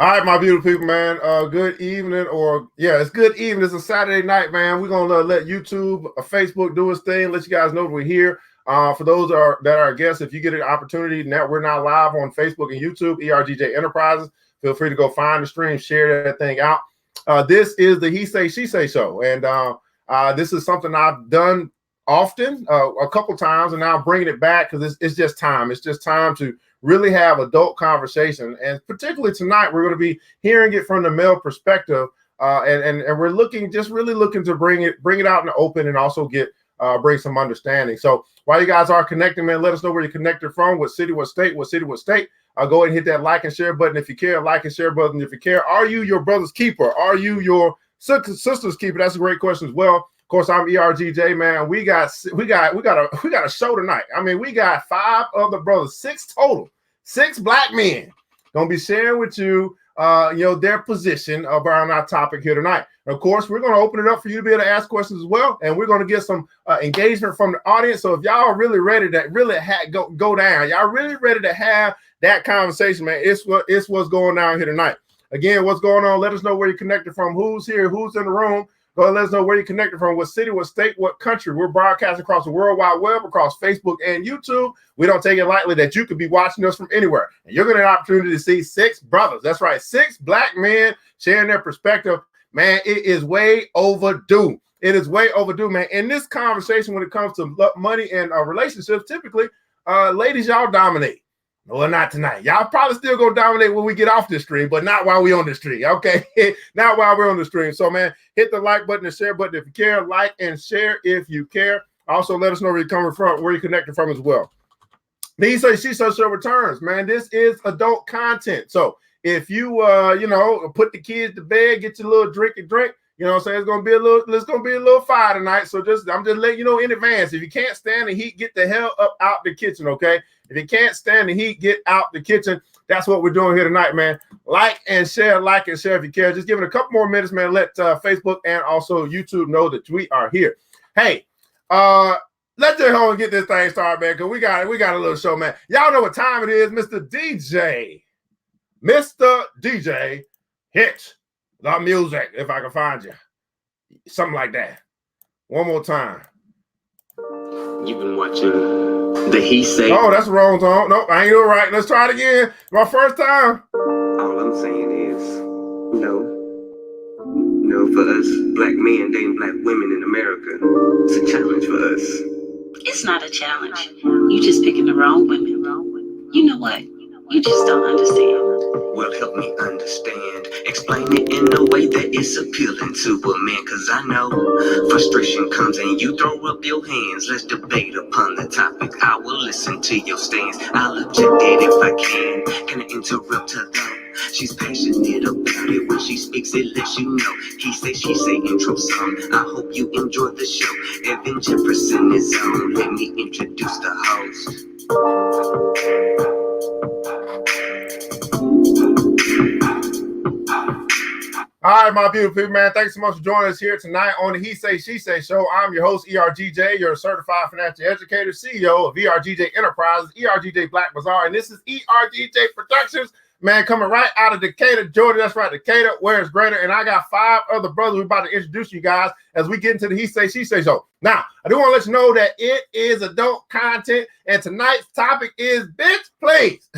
All right, my beautiful people, man. Good evening, it's good evening. It's a Saturday night, man. We're gonna let YouTube, Facebook do its thing. Let you guys know that we're here. For those that are guests, if you get an opportunity, now we're now live on Facebook and YouTube, ERGJ Enterprises. Feel free to go find the stream, share that thing out. This is the He Say She Say show, and this is something I've done often, a couple times, and now I'm bringing it back because it's just time. It's just time to really have adult conversation, and particularly tonight we're going to be hearing it from the male perspective, and we're really looking to bring it out in the open, and also bring some understanding. So while you guys are connecting, man, let us know where you're connected from, what city, what state. Go ahead and hit that like and share button if you care. Like and share button if you care. Are you your brother's keeper? Are you your sister's keeper? That's a great question as well. Of course, I'm ERGJ, man. We got a show tonight. I mean, we got 5 other brothers, 6 total, 6 black men gonna be sharing with you, their position around our topic here tonight. And of course, we're gonna open it up for you to be able to ask questions as well, and we're gonna get some engagement from the audience. So if y'all are really ready to really go down, y'all really ready to have that conversation, man, it's what's going down here tonight. Again, what's going on? Let us know where you're connected from, who's here, who's in the room. Go ahead, let us know where you're connected from, what city, what state, what country. We're broadcasting across the World Wide Web, across Facebook and YouTube. We don't take it lightly that you could be watching us from anywhere. And you're going to have an opportunity to see 6 brothers. That's right, 6 black men sharing their perspective. Man, it is way overdue. It is way overdue, man. In this conversation, when it comes to money and relationships, typically, ladies, y'all dominate. Well, not tonight. Y'all probably still gonna dominate when we get off this stream, but not while we on the stream. Okay, not while we're on the stream. So, man, hit the like button and share button if you care. Like and share if you care. Also, let us know where you're coming from, where you're connected from as well. The He Say She Say show returns, man. This is adult content. So if you put the kids to bed, get your little drink. You know what I'm saying? It's gonna be a little fire tonight. So I'm just letting you know in advance. If you can't stand the heat, get the hell up out the kitchen, okay? If you can't stand the heat, get out the kitchen. That's what we're doing here tonight, man. Like and share if you care. Just give it a couple more minutes, man. Let Facebook and also YouTube know that we are here. Hey, let's just hold and get this thing started, man, because we got a little show, man. Y'all know what time it is, Mr. DJ, hit the music, if I can find you. Something like that. One more time. You've been watching the He Say. Oh, that's the wrong tone. Nope, I ain't doing it right. Let's try it again. My first time. All I'm saying is, for us black men dating black women in America, it's a challenge for us. It's not a challenge. You just picking the wrong women. You know what? You just don't understand. Well, help me understand. Explain it in a way that is appealing to a man, cause I know frustration comes and you throw up your hands. Let's debate upon the topic. I will listen to your stance. I'll object it if I can. Can I interrupt her though? She's passionate about it. When she speaks, it lets you know. He say, she say, intro song. I hope you enjoy the show. Evan Jefferson is on. Let me introduce the host. All right, my beautiful people, man. Thanks so much for joining us here tonight on the He Say, She Say show. I'm your host, ERGJ, your certified financial educator, CEO of ERGJ Enterprises, ERGJ Bazaar, and this is ERGJ Productions, man, coming right out of Decatur, Georgia. That's right, Decatur, where it's greater. And I got 5 other brothers we're about to introduce you guys as we get into the He Say, She Say show. Now, I do want to let you know that it is adult content, and tonight's topic is bitch, please.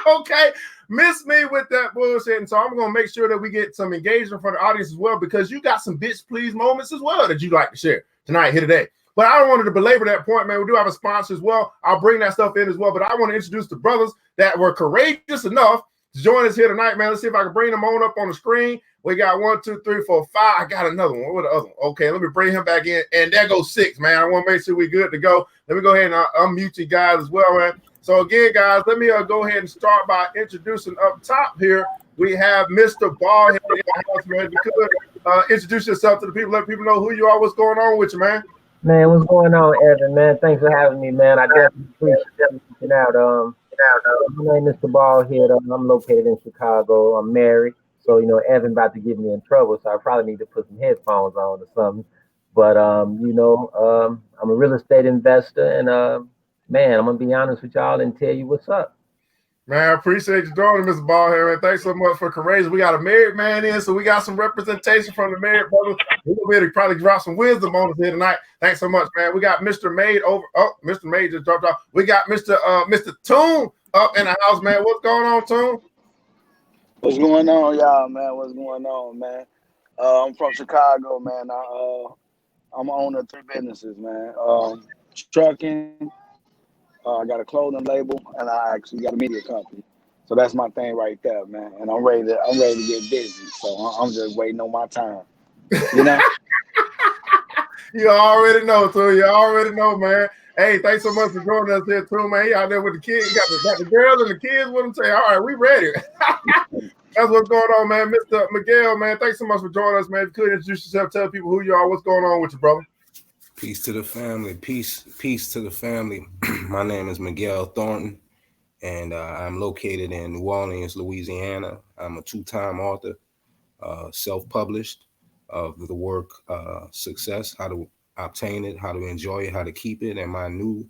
Okay? Miss me with that bullshit. And so I'm going to make sure that we get some engagement from the audience as well, because you got some bitch please moments as well that you'd like to share tonight here today. But I don't want to belabor that point, man. We do have a sponsor as well. I'll bring that stuff in as well. But I want to introduce the brothers that were courageous enough to join us here tonight, man. Let's see if I can bring them on up on the screen. We got 1, 2, 3, 4, 5. I got another one. What the other one? Okay, let me bring him back in. And there goes 6, man. I want to make sure we're good to go. Let me go ahead and unmute you guys as well, man. So again, guys, let me go ahead and start by introducing up top here. We have Mr. Ball here in the house, man. If you could introduce yourself to the people, let people know who you are, what's going on with you, man. Man, what's going on, Evan, man? Thanks for having me, man. I definitely appreciate you reaching out. My name is Mr. Ball here. I'm located in Chicago. I'm married. So, Evan about to get me in trouble, so I probably need to put some headphones on or something. But, I'm a real estate investor, and man, I'm gonna be honest with y'all and tell you what's up. Man, I appreciate you joining, Mr. Ball here, man. Thanks so much for courageous. We got a married man in, so we got some representation from the married brother. We're gonna be able to probably drop some wisdom on us here tonight. Thanks so much, man. We got Mr. Made over. Oh, Mr. Made just dropped off. We got Mr. Toon up in the house, man. What's going on, Toon? What's going on, y'all, man? What's going on, man? I'm from Chicago, man. I'm owner of 3 businesses, man. Trucking. I got a clothing label, and I actually got a media company. So that's my thing right there, man. And I'm ready to get busy. So I'm just waiting on my time. You know. You already know, too. You already know, man. Hey, thanks so much for joining us here, too, man. He out there with the kids. He got the girls and the kids with him. Say, all right, we ready. That's what's going on, man. Mr. Miguel, man, thanks so much for joining us, man. If you could introduce yourself, tell people who you are, what's going on with you, brother. Peace to the family. Peace to the family. My name is Miguel Thornton, and I'm located in New Orleans, Louisiana. I'm a 2-time author, self-published of the work Success, How to Obtain It, How to Enjoy It, How to Keep It. And my new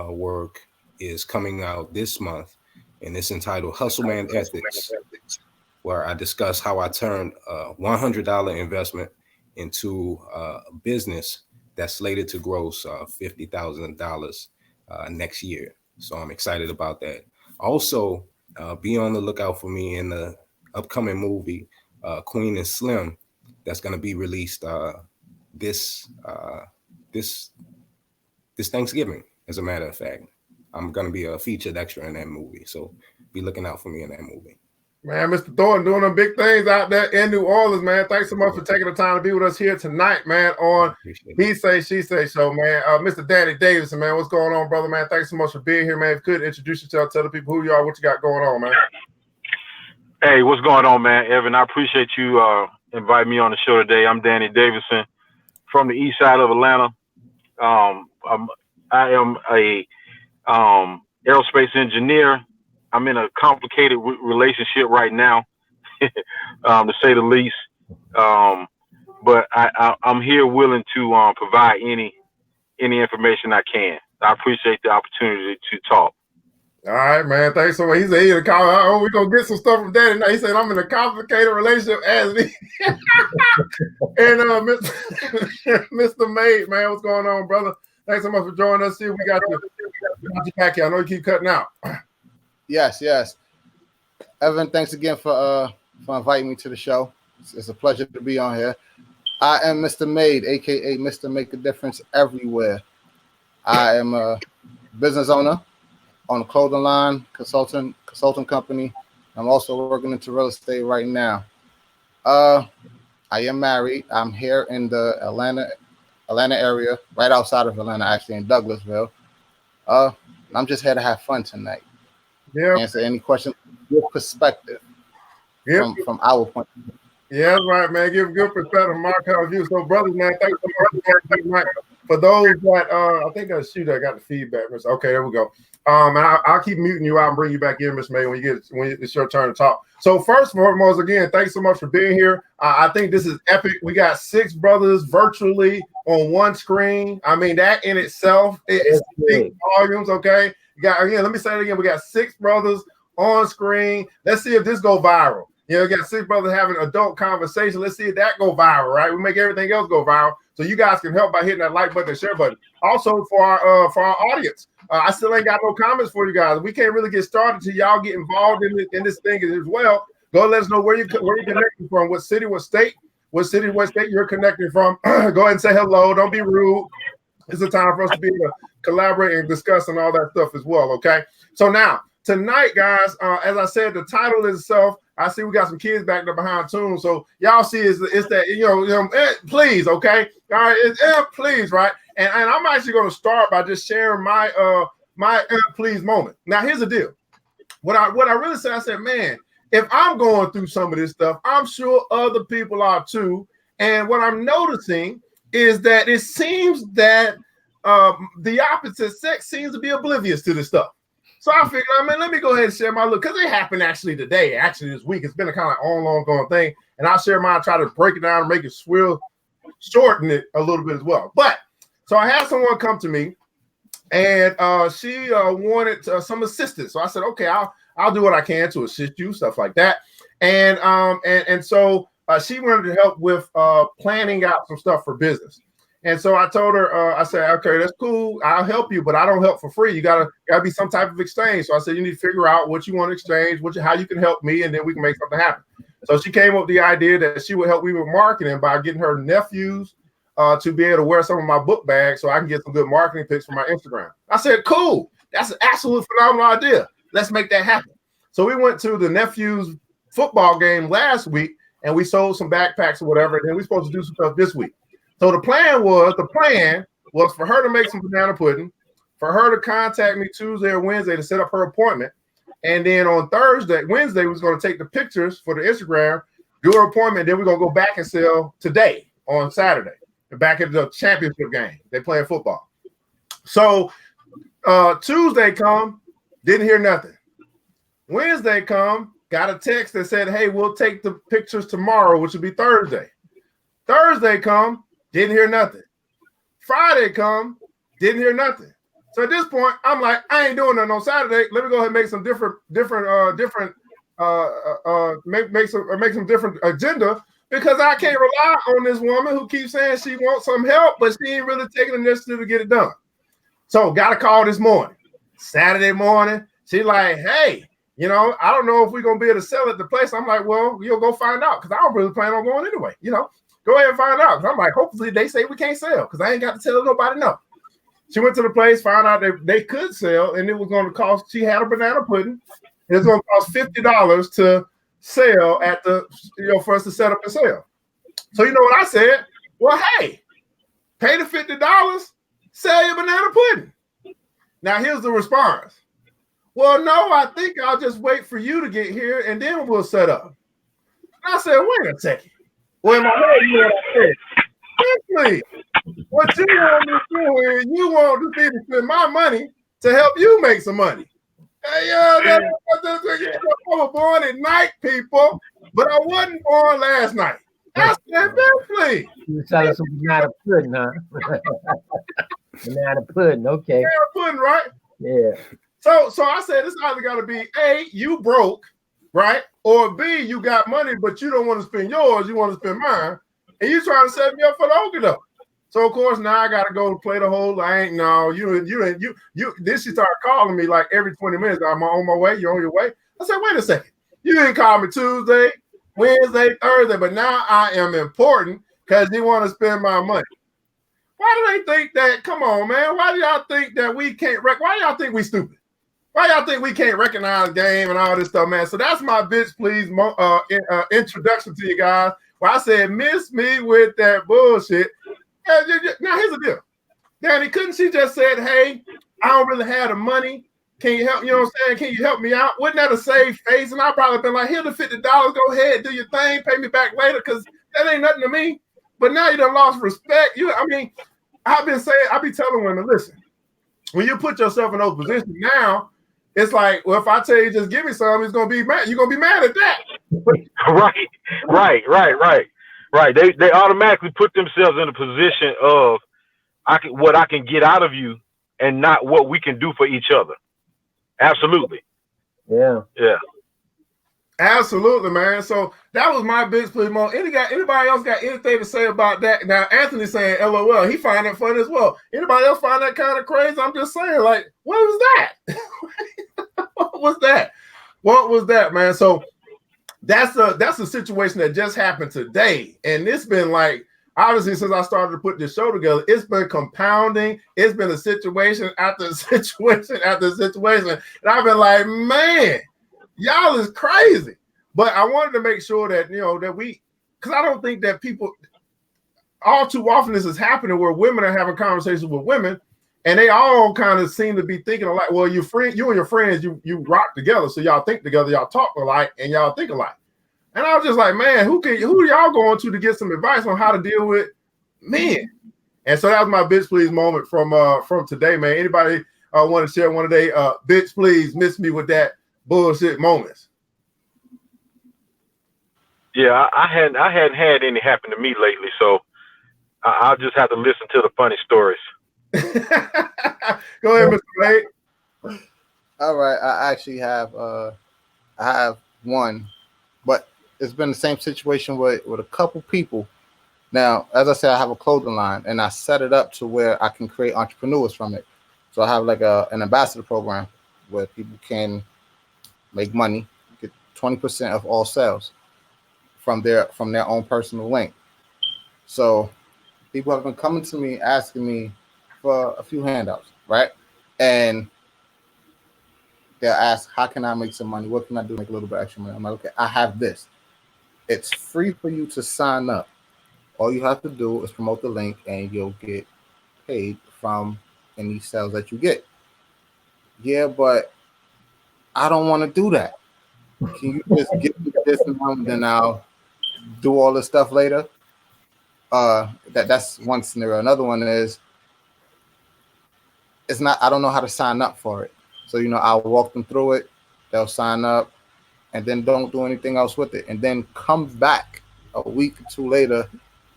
work is coming out this month, and it's entitled Hustle Man Ethics, where I discuss how I turned a $100 investment into a business that's slated to gross $50,000 next year. So I'm excited about that. Also, be on the lookout for me in the upcoming movie, Queen and Slim, that's going to be released this Thanksgiving, as a matter of fact. I'm going to be a featured extra in that movie. So be looking out for me in that movie. Man, Mr. Thornton doing them big things out there in New Orleans, man. Thanks so much for taking the time to be with us here tonight, man, on He Say, She Say show, man. Mr. Danny Davidson, man, what's going on, brother, man? Thanks so much for being here, man. If you could introduce yourself, tell the people who you are, what you got going on, man. Hey, what's going on, man? Evan, I appreciate you inviting me on the show today. I'm Danny Davidson from the east side of Atlanta. I am a aerospace engineer. I'm in a complicated relationship right now, to say the least. But I'm here willing to provide any information I can. I appreciate the opportunity to talk. All right, man. Thanks so much. He said he's in a we're going to get some stuff from Danny. Now he said I'm in a complicated relationship as me. And Mr. Made, man, what's going on, brother? Thanks so much for joining us here. We got you back here. I know you keep cutting out. Yes. Evan, thanks again for inviting me to the show. It's a pleasure to be on here. I am Mr. Made, aka Mr. Make a Difference Everywhere. I am a business owner on a clothing line, consulting company. I'm also working into real estate right now. I am married. I'm here in the Atlanta area, right outside of Atlanta, actually in Douglasville. I'm just here to have fun tonight. Yeah. Answer any questions with perspective from our point of view. Yeah, that's right, man. Give good perspective from our point of view. So, brothers, man, thanks so much for tonight. For those that I think I got the feedback. Okay, there we go. And I'll keep muting you out and bring you back in, Miss May, when it's your turn to talk. So first and foremost, again, thanks so much for being here. I think this is epic. We got 6 brothers virtually on one screen. I mean, that in itself is big volumes. Okay, let me say it again. We got 6 brothers on screen. Let's see if this go viral. You know, we got 6 brothers having adult conversation. Let's see if that go viral, right? We make everything else go viral. So you guys can help by hitting that like button and share button. Also for our audience, I still ain't got no comments for you guys. We can't really get started till y'all get involved in this thing as well. Go let us know where you're connecting from, what city, what state you're connecting from. Go ahead and say hello. Don't be rude. It's a time for us to be able to collaborate and discuss and all that stuff as well. Okay. So now tonight, guys, as I said, the title itself. I see we got some kids back there behind tunes. So y'all see it's that, please, okay? All right, please, right? And I'm actually going to start by just sharing my please moment. Now, here's the deal. What I really said, I said, man, if I'm going through some of this stuff, I'm sure other people are too. And what I'm noticing is that it seems that the opposite sex seems to be oblivious to this stuff. So I figured, let me go ahead and share my look, because it happened actually today, this week. It's been a kind of ongoing thing. And I'll share mine, try to break it down and make it shorten it a little bit as well. But so I had someone come to me, and she wanted some assistance. So I said, okay, I'll do what I can to assist you, stuff like that. And so she wanted to help with planning out some stuff for business. And so I told her, I said, okay, that's cool. I'll help you, but I don't help for free. You gotta be some type of exchange. So I said, you need to figure out what you want to exchange, how you can help me, and then we can make something happen. So she came up with the idea that she would help me with marketing by getting her nephews to be able to wear some of my book bags so I can get some good marketing pics for my Instagram. I said, cool. That's an absolute phenomenal idea. Let's make that happen. So we went to the nephew's football game last week, and we sold some backpacks or whatever, and then we're supposed to do some stuff this week. So the plan was for her to make some banana pudding, for her to contact me Tuesday or Wednesday to set up her appointment. And then on Wednesday, we was going to take the pictures for the Instagram, do her appointment. Then we're going to go back and sell today on Saturday, back at the championship game. They playing football. So Tuesday come, didn't hear nothing. Wednesday come, got a text that said, hey, we'll take the pictures tomorrow, which will be Thursday. Thursday come, didn't hear nothing. Friday come, didn't hear nothing. So at this point, I'm like, I ain't doing nothing on Saturday. Let me go ahead and make some make some different agenda, because I can't rely on this woman who keeps saying she wants some help, but she ain't really taking the initiative to get it done. So got a call this morning, Saturday morning. She like, hey, I don't know if we're gonna be able to sell at the place. I'm like, well, you'll go find out, because I don't really plan on going anyway. Go ahead and find out. I'm like, hopefully they say we can't sell, because I ain't got to tell nobody no. She went to the place, found out that they could sell, and it was going to cost. She had a banana pudding. It was going to cost $50 to sell at the, for us to set up and sell. So you know what I said? Well, hey, pay the $50, sell your banana pudding. Now here's the response. Well, no, I think I'll just wait for you to get here, and then we'll set up. And I said, wait a second. Well, in my head, you know what I said? Simply, what you want me to do is you want me to spend my money to help you make some money. Hey, I was born at night, people, but I wasn't born last night. I said, Bentley. You were selling some banana pudding, huh? Banana pudding, okay. Banana pudding, right? Yeah. So I said, it's either got to be A, you broke, right? Or B, you got money, but you don't want to spend yours, you want to spend mine. And you trying to set me up for the okey doke. So of course now I gotta go play the whole. Then she started calling me like every 20 minutes. I'm on my way. You're on your way. I said, wait a second. You didn't call me Tuesday, Wednesday, Thursday, but now I am important because you want to spend my money. Why do they think that? Come on, man. Why do y'all think that we can't? Why y'all think we stupid? Why y'all think we can't recognize game and all this stuff, man? So that's my bitch, please, introduction to you guys. Well, I said, miss me with that bullshit. Now, here's the deal. Danny, couldn't she just said, hey, I don't really have the money. Can you help? You know what I'm saying? Can you help me out? Wouldn't that a saved face? And I'd probably been like, here the $50. Go ahead, do your thing. Pay me back later, because that ain't nothing to me. But now you done lost respect. I be telling women, listen, when you put yourself in those positions now, it's like, well, if I tell you just give me some, it's gonna be mad. You're gonna be mad at that. Right. They automatically put themselves in a position of what I can get out of you, and not what we can do for each other. Absolutely. Yeah. Absolutely, man. So that was my bitch, please. Anybody else got anything to say about that? Now, Anthony's saying LOL. He find that funny as well. Anybody else find that kind of crazy? I'm just saying, like, what was that? What was that, man? So that's a situation that just happened today. And it's been like, obviously, since I started to put this show together, it's been compounding. It's been a situation after situation after situation. And I've been like, man, y'all is crazy. But I wanted to make sure that, because I don't think that people, all too often this is happening where women are having conversations with women, and they all kind of seem to be thinking alike. Well, you and your friends, you rock together, so y'all think together, y'all talk alike, and y'all think alike. And I was just like, man, who are y'all going to get some advice on how to deal with men? And so that was my bitch please moment from today, man. Anybody want to share one of their bitch please miss me with that bullshit moments? Yeah, I hadn't had any happen to me lately, so I'll just have to listen to the funny stories. Go ahead, Mr. Wade. All right, I actually have I have one, but it's been the same situation with a couple people. Now, as I said, I have a clothing line, and I set it up to where I can create entrepreneurs from it. So I have like an ambassador program where people can make money, get 20% of all sales from their own personal link. So people have been coming to me asking me for a few handouts, right? And they'll ask, how can I make some money? What can I do to make a little bit extra money? I'm like, okay, I have this. It's free for you to sign up. All you have to do is promote the link and you'll get paid from any sales that you get. Yeah, but I don't want to do that. Can you just give me this now and then I'll do all this stuff later? That's one scenario. Another one is it's not, I don't know how to sign up for it. So, I'll walk them through it, they'll sign up, and then don't do anything else with it. And then come back a week or two later,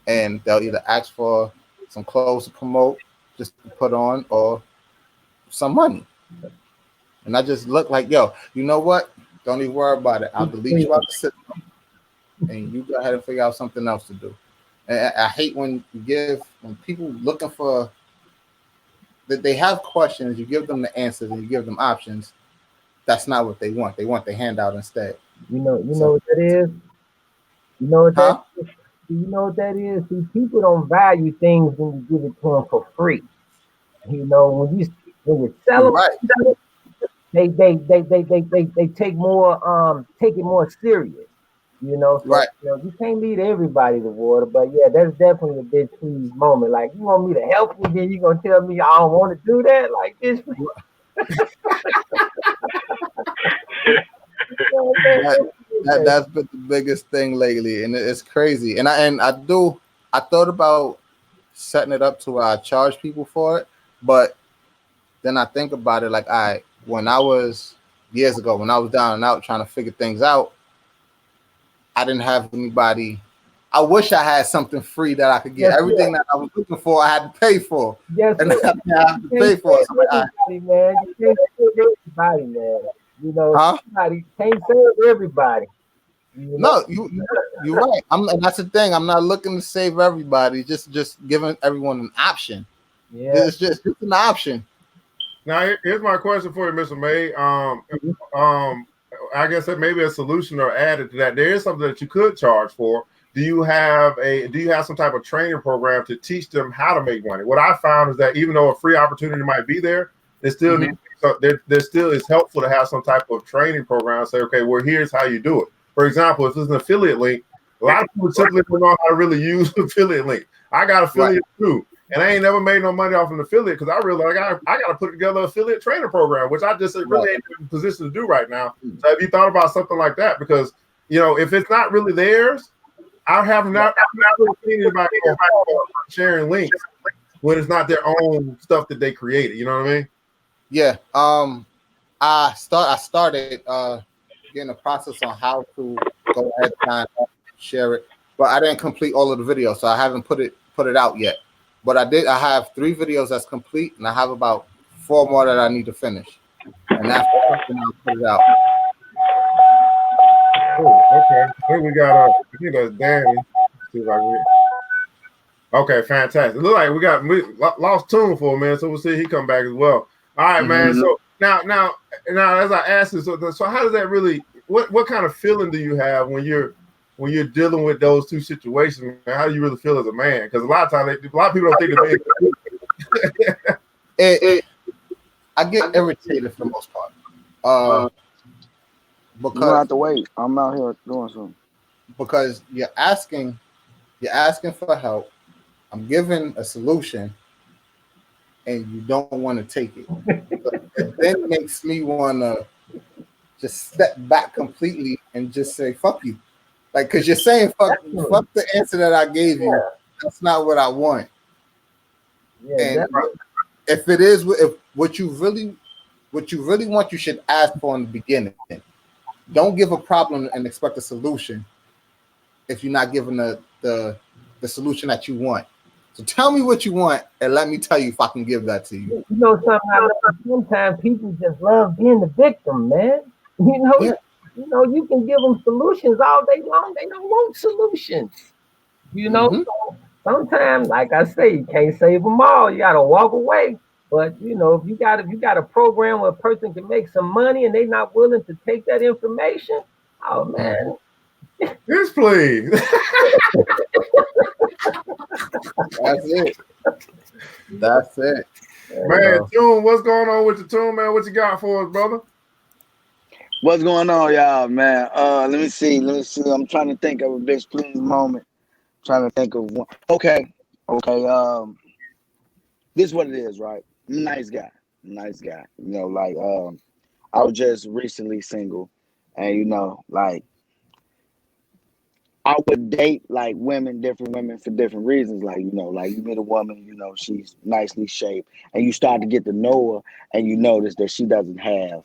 and they'll either ask for some clothes to promote, just to put on, or some money. And I just look like, yo, you know what? Don't even worry about it. I'll delete you out the system, and you go ahead and figure out something else to do. And I hate when people looking for, that they have questions, you give them the answers and you give them options. That's not what they want. They want the handout instead. You know what that is? You know what Huh? that is? You know what that is? See, people don't value things when you give it to them for free. When you sell You're them, right. they take it more serious. So Right. you can't lead everybody to water, but yeah, that's definitely a big please moment. Like, you want me to help you, then you gonna tell me I don't want to do that? Like this. That's been the biggest thing lately, and it's crazy. And I thought about setting it up to where I charge people for it, but then I think about it like, when I was years ago, when I was down and out trying to figure things out, I didn't have anybody. I wish I had something free that I could get. Everything that I was looking for, I had to pay for. Yes, and I have to pay for it. So man. You can't save everybody, man. Somebody can't save everybody. No, you're right. And that's the thing. I'm not looking to save everybody. Just giving everyone an option. Yeah, it's just an option. Now, here's my question for you, Mr. May. I guess that maybe a solution or added to that. There is something that you could charge for. Do you have some type of training program to teach them how to make money? What I found is that even though a free opportunity might be there, there still there still is helpful to have some type of training program. Say, okay, well, here's how you do it. For example, if it's an affiliate link, a lot of people simply don't know how to really use affiliate link. I got affiliate too. And I ain't never made no money off an affiliate because I realized I got to put together an affiliate training program, which I just really ain't in a position to do right now. So have you thought about something like that? Because, if it's not really theirs, I'm not really thinking about sharing links when it's not their own stuff that they created. You know what I mean? Yeah. I started getting a process on how to go ahead and share it, but I didn't complete all of the videos, so I haven't put it out yet. But I have 3 videos that's complete, and I have about 4 more that I need to finish. And after that, then I'll put it out. Oh, okay. Here we got I think that's Danny. See if I can Okay, fantastic. It looks like we lost Tune for a minute, so we'll see he come back as well. All right, man. So now, as I asked you, so how does that really? What kind of feeling do you have when you're dealing with those two situations? Man? How do you really feel as a man? Because a lot of times, a lot of people don't think that. I get irritated for the most part. Because you don't have to wait. I'm out here doing something. Because you're asking for help. I'm giving a solution, and you don't want to take it. It then makes me want to just step back completely and just say, fuck you. Like, because you're saying, fuck the answer that I gave you. That's not what I want. Yeah, and if what you really want, you should ask for in the beginning. Don't give a problem and expect a solution if you're not given the solution that you want. So tell me what you want, and let me tell you if I can give that to you. Sometimes people just love being the victim, man. you can give them solutions all day long. They don't want solutions. Mm-hmm. So sometimes, like I say, you can't save them all. You gotta walk away. But if you got a program where a person can make some money and they're not willing to take that information, oh man. Yes, please. That's it. That's it. Man, Tune, what's going on with the Tune, man? What you got for us, brother? What's going on, y'all, man? Let me see. I'm trying to think of a bitch please moment. Trying to think of one. Okay. This is what it is, right? I'm a nice guy. I was just recently single, and I would date like different women for different reasons. Like you meet a woman, she's nicely shaped, and you start to get to know her, and you notice that she doesn't have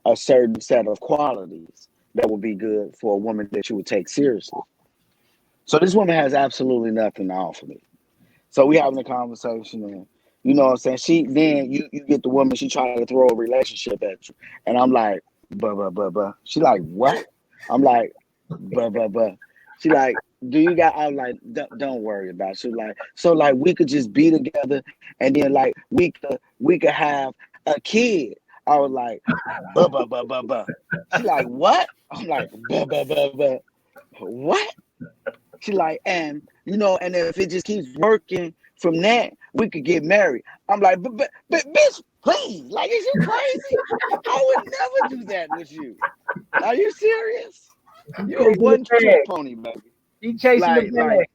a certain set of qualities that would be good for a woman that you would take seriously. So this woman has absolutely nothing to offer me. So we having a conversation, and you know what I'm saying? She then you get the woman, she trying to throw a relationship at you. And I'm like, buh. She like, what? I'm like, buh. She like, do you got? I'm like, don't worry about it. She like, so like we could just be together, and then like we could have a kid. I was like, buh. She like, what? I'm like, buh. What? She like, and if it just keeps working from that, we could get married. I'm like, but bitch, please, like, is you crazy? I would never do that with you. Are you serious? You're a one-trick pony, baby. He chasing the bag.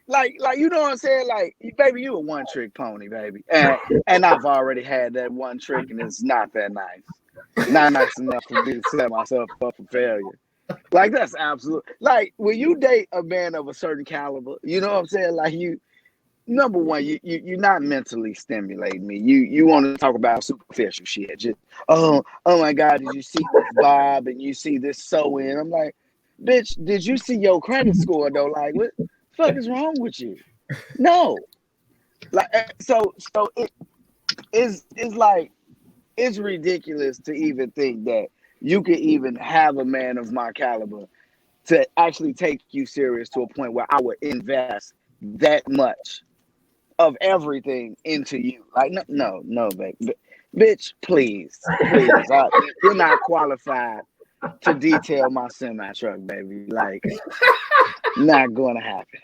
Like, you know what I'm saying? Like, baby, you a one-trick pony, baby. And I've already had that one trick, and it's not that nice. Not nice enough for me to set myself up for failure. Like, that's absolute. Like, when you date a man of a certain caliber, you know what I'm saying? Like, number one, you're not mentally stimulating me. You want to talk about superficial shit. Just, oh my God, did you see this Bob and you see this sew-in? I'm like, bitch, did you see your credit score though? Like, what the fuck is wrong with you? No. Like, so it's like, it's ridiculous to even think that you could even have a man of my caliber to actually take you serious to a point where I would invest that much of everything into you. Like, no, baby. Bitch, please. You're not qualified to detail my semi truck, baby. Like, not gonna happen.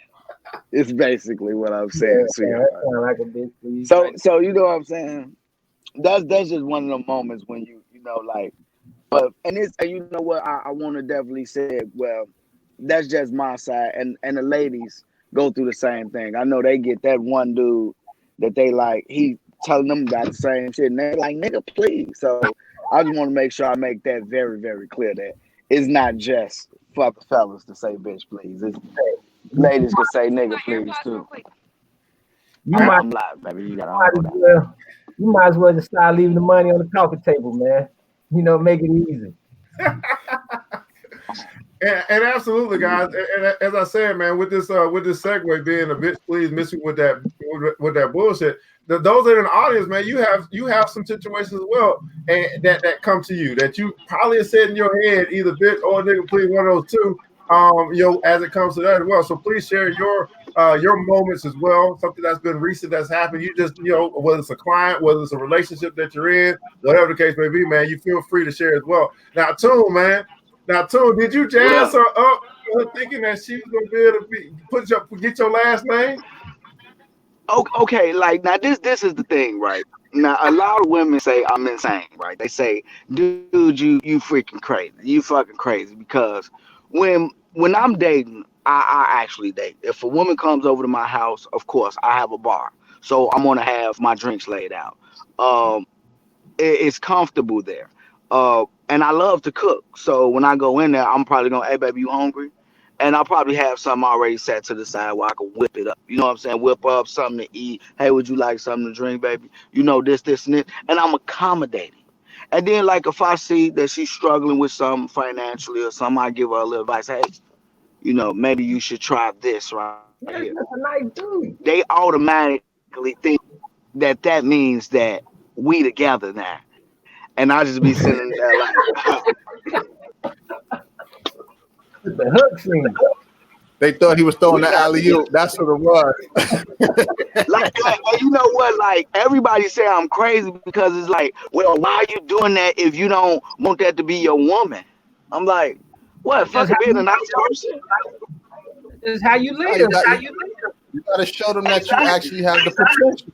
It's basically what I'm saying, sweetheart. Like a bitch, please. So you know what I'm saying? That's just one of the moments when you like, but and you know what I want to definitely say. Well, that's just my side, and the ladies go through the same thing. I know they get that one dude that they like. He telling them about the same shit, and they're like, "Nigga, please." So I just want to make sure I make that very, very clear that it's not just for the fellas to say "bitch, please." It's, ladies can say "nigga, please" too. I'm live, baby. You gotta you might as well just start leaving the money on the coffee table, man. Make it easy. And absolutely, guys. And as I said, man, with this segue being a bitch, please, missing with that bullshit. Those that are in the audience, man, you have some situations as well, and that come to you that you probably have said in your head either bitch or nigga, please, one of those two. As it comes to that as well. So please share your moments as well. Something that's been recent that's happened. You just whether it's a client, whether it's a relationship that you're in, whatever the case may be, man. You feel free to share as well. Now, Tune, man. Now, Tune, did you jazz her up thinking that she was gonna be able to get your last name? Okay, like now this is the thing, right? Now a lot of women say I'm insane, right? They say, dude, you freaking crazy. You fucking crazy because when I'm dating, I actually date. If a woman comes over to my house, of course I have a bar. So I'm gonna have my drinks laid out. It's comfortable there. And I love to cook. So when I go in there, I'm probably gonna, hey baby, you hungry? And I'll probably have something already set to the side where I can whip it up. You know what I'm saying? Whip up something to eat. Hey, would you like something to drink, baby? This, and this. And I'm accommodating. And then, like, if I see that she's struggling with something financially or something, I give her a little advice. Hey, maybe you should try this right here. That's a nice dude. They automatically think that means that we together now. and I just be sitting there like, The hook scene. They thought he was throwing the alley-oop. That's what it was. like, and you know what? Like, everybody say I'm crazy because it's like, well, why are you doing that if you don't want that to be your woman? I'm like, what? Fucking being a nice person? This is how you No, live. you got to show them that you actually have the potential.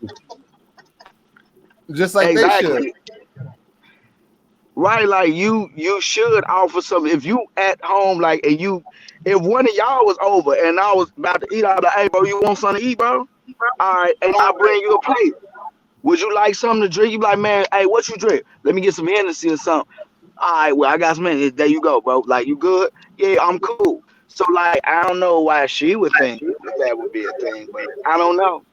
Just like they should. Right, like you should offer some. If you at home, like, and you, if one of y'all was over and I was about to eat, I'd be like, hey, bro, you want something to eat, bro? All right, and I'll bring you a plate. Would you like something to drink? You be like, man, hey, what you drink? Let me get some Hennessy or something. All right, well, I got some Hennessy. There you go, bro. Like, you good? Yeah, I'm cool. So, like, I don't know why she would think that would be a thing, but I don't know.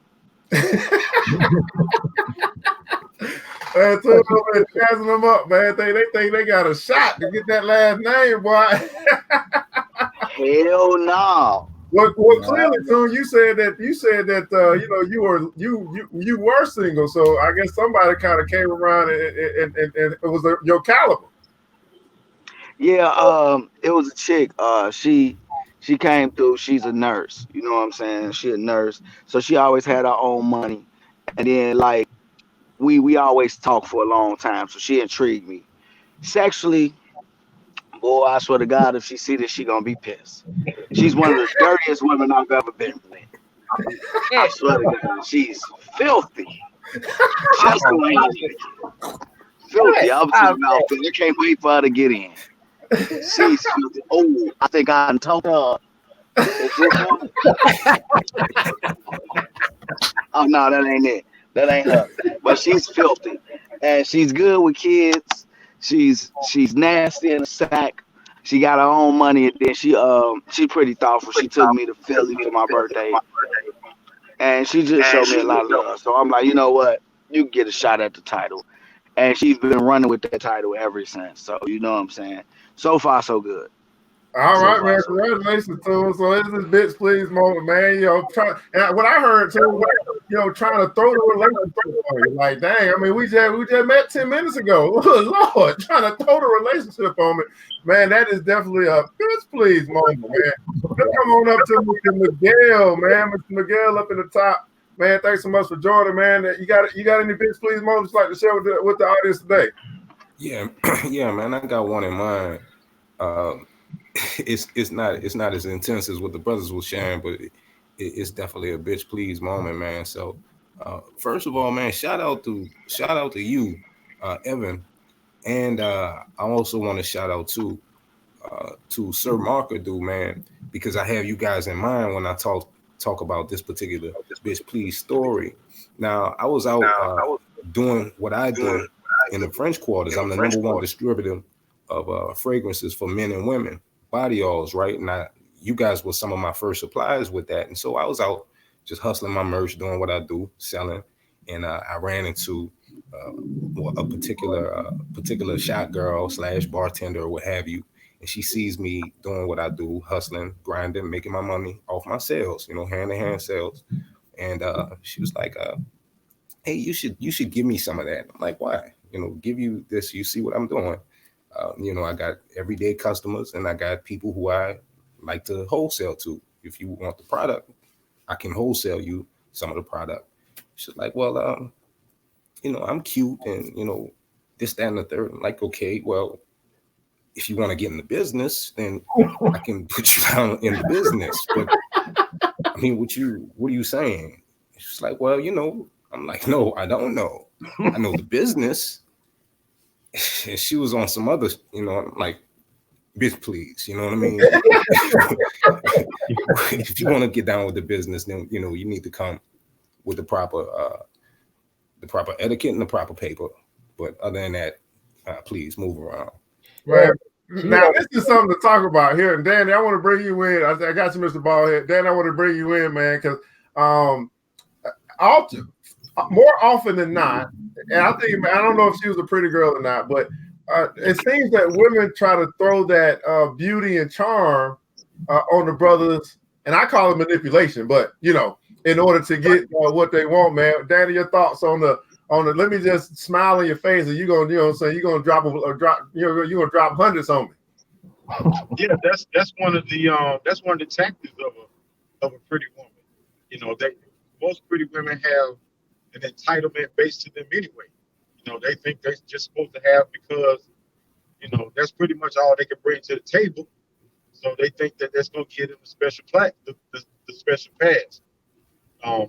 Two of them jazzing them up, man. They think they got a shot to get that last name, boy. Hell no. Well, clearly, Tune, you said that you know you were single, so I guess somebody kind of came around and it was your caliber. Yeah, it was a chick. She came through. She's a nurse. You know what I'm saying? She a nurse, so she always had her own money. And then like we always talked for a long time, so she intrigued me sexually. Boy, I swear to God, if she see this, she gonna be pissed. She's one of the dirtiest women I've ever been with. I swear to God, she's filthy. Just the way she is. Filthy. I'm talking about. I can't wait for her to get in. She's filthy. Oh, I think I told her. Oh no, that ain't it. That ain't her. But she's filthy, and she's good with kids. She's nasty in the sack. She got her own money, and then she pretty thoughtful. She took me to Philly for my birthday, and she just showed me a lot of love. So I'm like, you know what? You can get a shot at the title, and she's been running with that title ever since. So you know what I'm saying. So far, so good. All right, man. Congratulations to him. So it's this bitch please moment, man. You know, and what I heard too, you know, trying to throw the relationship on you. Like, dang, I mean, we just met 10 minutes ago. Lord, trying to throw the relationship on me. Man, that is definitely a bitch please moment, man. Let's come on up to Mr. Miguel, man. Mr. Miguel up in the top. Man, thanks so much for joining, man. You got any bitch please moments you'd like to share with the audience today? Yeah, yeah, man. I got one in mind. It's not as intense as what the brothers were sharing, but it's definitely a bitch please moment, man. So first of all, man, shout out to you, Evan, and I also want to shout out to Sir Markadu, man, because I have you guys in mind when I talk about this particular bitch please story. Now I was out doing what I do in the French quarters. I'm the #1 distributor of fragrances for men and women, body oils, right? And you guys were some of my first suppliers with that. And so I was out just hustling my merch, doing what I do, selling. And I ran into a particular shot girl / bartender or what have you. And she sees me doing what I do, hustling, grinding, making my money off my sales, you know, hand-to-hand sales. And she was like, hey, you should give me some of that. I'm like, why? You know, give you this, you see what I'm doing. You know, I got everyday customers and I got people who I like to wholesale to. If you want the product, I can wholesale you some of the product. She's like, well, you know, I'm cute and, you know, this, that, and the third. I'm like, okay, well, if you want to get in the business, then I can put you down in the business. But I mean, what are you saying? She's like, well, you know, I'm like, no, I don't know. I know the business. And she was on some other, you know, like, bitch, please, you know what I mean? If you want to get down with the business, then, you know, you need to come with the proper etiquette and the proper paper. But other than that, please move around. Right. Now, this is something to talk about here. And Danny, I want to bring you in. I got you, Mr. Ballhead. Danny, I want to bring you in, man, because more often than not, and I don't know if she was a pretty girl or not, but it seems that women try to throw that beauty and charm on the brothers, and I call it manipulation, but you know, in order to get what they want, man. Danny, your thoughts on the on the, let me just smile in your face, and you're gonna, you know what I'm saying, you're gonna drop you're gonna drop hundreds on me. Yeah, that's one of the tactics of a pretty woman. You know, most pretty women have an entitlement based to them anyway. You know, they think they're just supposed to have because, you know, that's pretty much all they can bring to the table. So they think that that's gonna give them a special plaque, the special pass.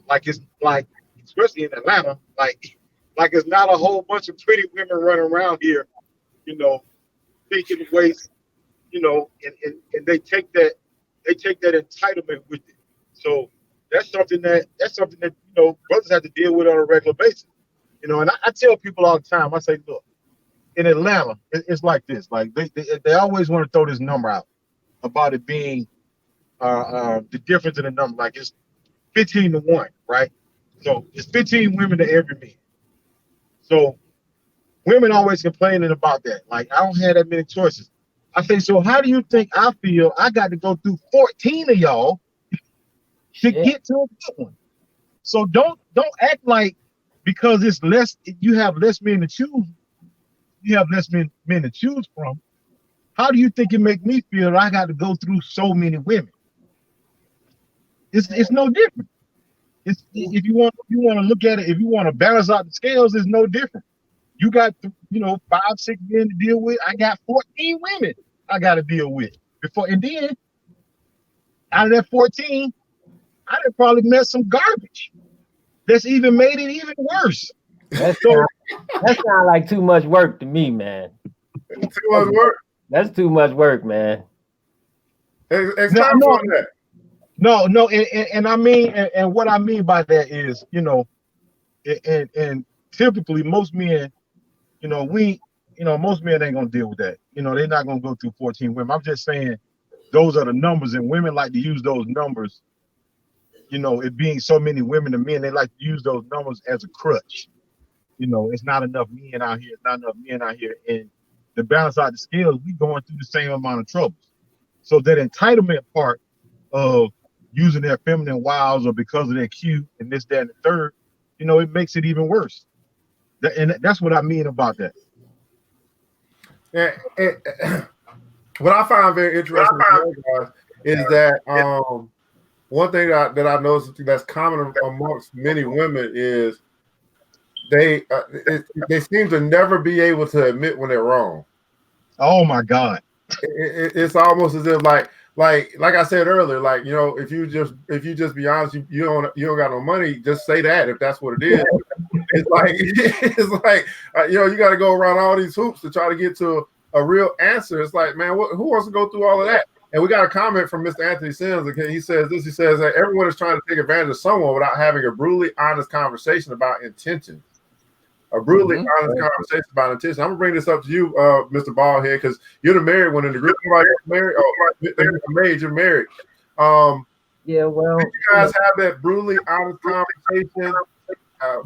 Like it's like, especially in Atlanta, like it's not a whole bunch of pretty women running around here, you know, thinking ways, you know, and they take that entitlement with it. So that's something that you know, brothers have to deal with on a regular basis. You know, and I tell people all the time, I say, look, in Atlanta, it's like this. Like they always want to throw this number out about it being the difference in the number. Like it's 15 to 1, right? So it's 15 women to every man. So women always complaining about that. Like, I don't have that many choices. I say, so how do you think I feel? I got to go through 14 of y'all to get to a good one. So don't act like because it's less, you have less men to choose. You have less men to choose from. How do you think it make me feel? I got to go through so many women. It's no different. It's if you want to look at it, if you want to balance out the scales, it's no different. You got 5, 6 men to deal with. I got 14 women I got to deal with before, and then out of that 14, I done probably met some garbage that's even made it even worse. That sounds like too much work to me, man. Too much work. That's too much work, man. Expound on that. No, and I mean, and what I mean by that is, you know, and typically most men, you know, most men ain't gonna deal with that. You know, they're not gonna go through 14 women. I'm just saying those are the numbers, and women like to use those numbers. You know, it being so many women and men, they like to use those numbers as a crutch. You know, it's not enough men out here. It's not enough men out here, and to balance out the scales, we going through the same amount of troubles. So that entitlement part of using their feminine wiles or because of their cute and this, that, and the third, you know, it makes it even worse. And that's what I mean about that. Yeah, what I find very interesting guys is that one thing that I noticed that's common amongst many women is they seem to never be able to admit when they're wrong. Oh my God! It's almost as if like I said earlier, like, you know, if you just be honest, you don't got no money, just say that if that's what it is. it's like you know, you got to go around all these hoops to try to get to a real answer. It's like, man, who wants to go through all of that? And we got a comment from Mr. Anthony Sims. Okay, he says this. He says that everyone is trying to take advantage of someone without having a brutally honest conversation about intentions. A brutally honest conversation about intention. I'm gonna bring this up to you, Mr. Ballhead, because you're the married one in the group. Married? Oh, you're married. Yeah, well, did you guys have that brutally honest conversation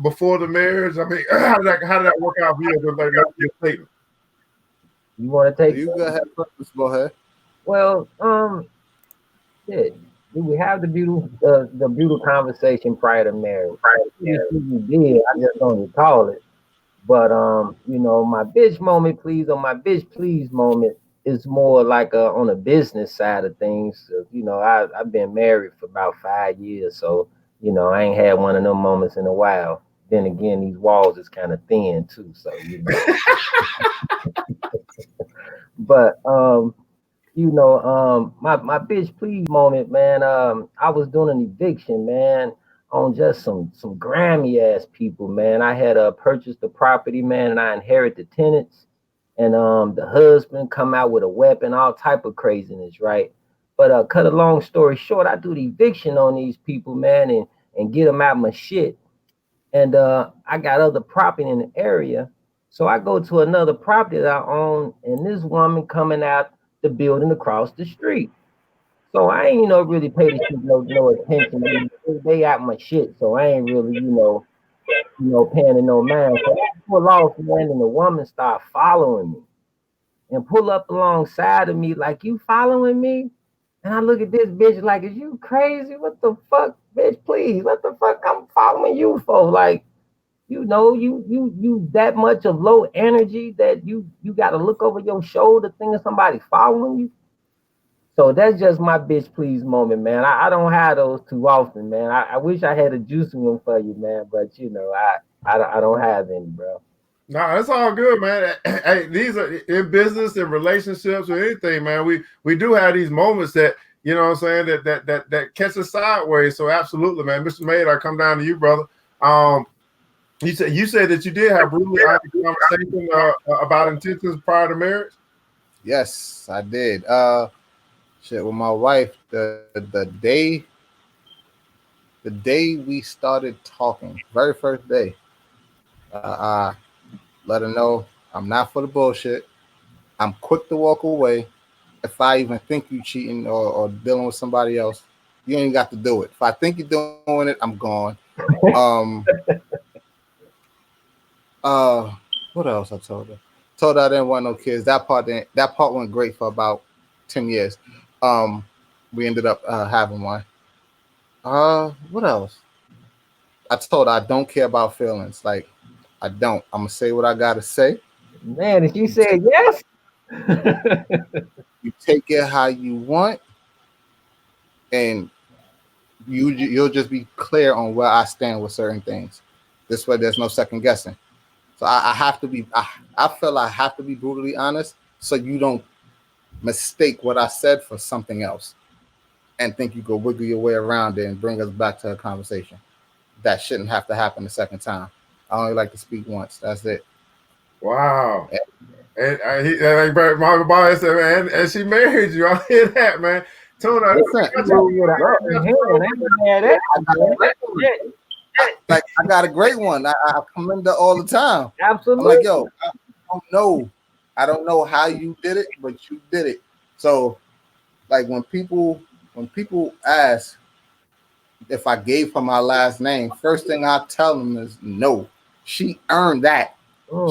before the marriage? I mean, how did that work out for you? You want to take? You go ahead, go ahead. Well, yeah. Do we have the beautiful conversation prior to marriage? We did. I just don't recall it. But you know, my bitch moment, please, or my bitch please moment is more like on the business side of things. You know, I've been married for about 5 years, so you know, I ain't had one of them moments in a while. Then again, these walls is kind of thin too, so you know. But you know, my bitch please moment, man. I was doing an eviction, man, on just some grimy ass people, man. I had purchased the property, man, and I inherit the tenants, and the husband come out with a weapon, all type of craziness, right? But cut a long story short, I do the eviction on these people, man, and get them out my shit. And I got other property in the area, so I go to another property that I own, and this woman coming out the building across the street. So I ain't, you know, really pay the shit no attention. They out my shit, so I ain't really, you know, paying no mind. So I pull off, man, and the woman start following me and pull up alongside of me like, you following me? And I look at this bitch like, is you crazy? What the fuck, bitch? Please, what the fuck I'm following you for? Like, you that much of low energy that you got to look over your shoulder thinking somebody following you. So that's just my bitch please moment, man. I don't have those too often, man. I wish I had a juicy one for you, man, but I don't have any, bro. No, it's all good, man. Hey, these are in business and relationships or anything, man. We do have these moments that what I'm saying that catch us sideways. So absolutely, man. Mr. Maid, I come down to you, brother. Um, you said that you did have brutally honest conversation about intentions prior to marriage. Yes, I did. Shit with my wife the day we started talking, very first day. I let her know I'm not for the bullshit. I'm quick to walk away. If I even think you cheating or dealing with somebody else, you ain't got to do it. If I think you're doing it, I'm gone. Um, what else I told her? Told her I didn't want no kids. That part went great for about 10 years. We ended up having one. What else? I told her I don't care about feelings. Like I don't. I'm gonna say what I gotta say. Man, if you You take, said yes, you take it how you want, and you'll just be clear on where I stand with certain things. This way, there's no second guessing. So I have to be. I feel I have to be brutally honest, so you don't mistake what I said for something else, and think you could wiggle your way around it and bring us back to a conversation. That shouldn't have to happen the second time. I only like to speak once. That's it. Wow. And like Margaret Ball said, man, and she married you. I hear that, man. Tuna, Listen, I got a great one. I commend her all the time. Absolutely. I'm like, yo, I don't know how you did it, but you did it. So, like when people ask if I gave her my last name, first thing I tell them is no. She earned that.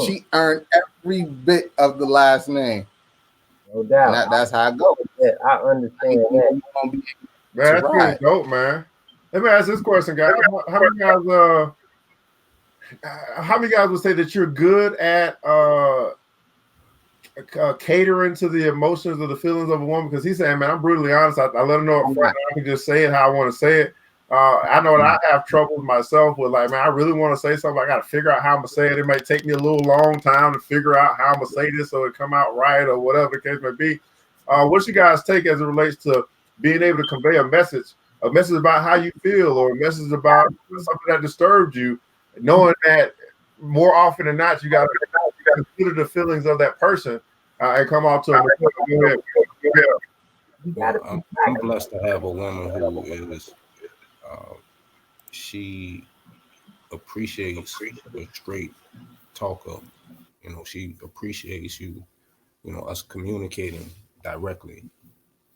She earned every bit of the last name. No doubt. And that's how I go. Yeah, I understand that. Man, that's pretty dope, man. Let me ask this question, guys. How many guys would say that you're good at catering to the emotions or the feelings of a woman? Because he's saying, man, I'm brutally honest. I let him know up front. I can just say it how I want to say it. I know that I have trouble with myself with like, man, I really want to say something. I got to figure out how I'm going to say it. It might take me a little long time to figure out how I'm going to say this so it come out right or whatever the case may be. What's you guys take as it relates to being able to convey a message about how you feel or a message about something that disturbed you, knowing that more often than not, you got to consider the feelings of that person and come out to them. I'm blessed to have a woman who is, she appreciates a straight talker. She appreciates us communicating directly,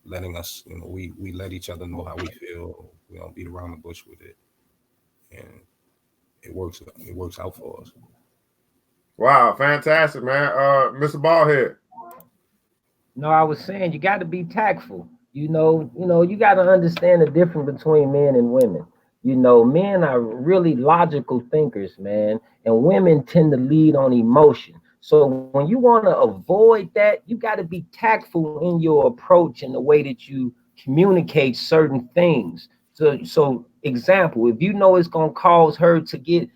letting us, we let each other know how we feel. We don't beat around the bush with it. And it works out for us. Wow, fantastic, man. Mr. Ballhead. No, I was saying you got to be tactful. You got to understand the difference between men and women. Men are really logical thinkers, man, and women tend to lead on emotion. So when you want to avoid that, you got to be tactful in your approach and the way that you communicate certain things. So example, if you know it's gonna cause her to get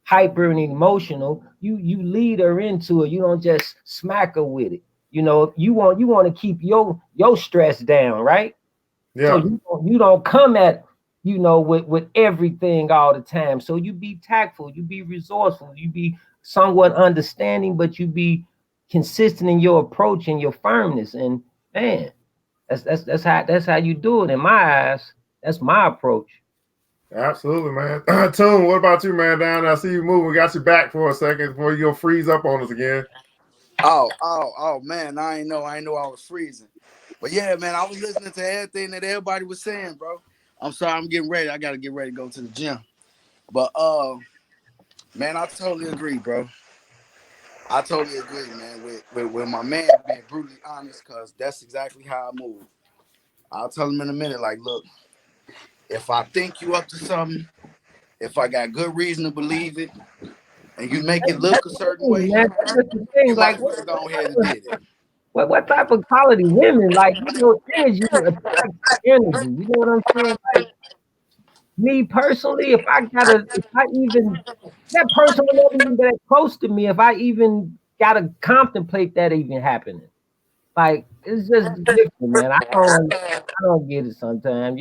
hyper and emotional, you lead her into it. You don't just smack her with it. You want to keep your stress down, right? Yeah. So you don't come at with everything all the time. So you be tactful, you be resourceful, you be somewhat understanding, but you be consistent in your approach and your firmness. And man, that's how you do it in my eyes. That's my approach. Absolutely, man. Toon, what about you, man? Down there, I see you moving. We got you back for a second before you go freeze up on us again. Oh, man! I ain't know I was freezing, but yeah, man, I was listening to everything that everybody was saying, bro. I'm sorry, I'm getting ready. I gotta get ready to go to the gym, but man, I totally agree, bro. I totally agree, man, with my man being brutally honest, cause that's exactly how I move. I'll tell him in a minute, like, look, if I think you up to something, if I got good reason to believe it, and you make it look a certain way, man, that's the thing. you might Like, as well go ahead and did it. what type of quality women? Like, energy attracts energy. You know what I'm saying? Like, me personally, if I even that person will never even that close to me, if I even gotta contemplate that even happening. Like, it's just different, man. I don't get it sometimes,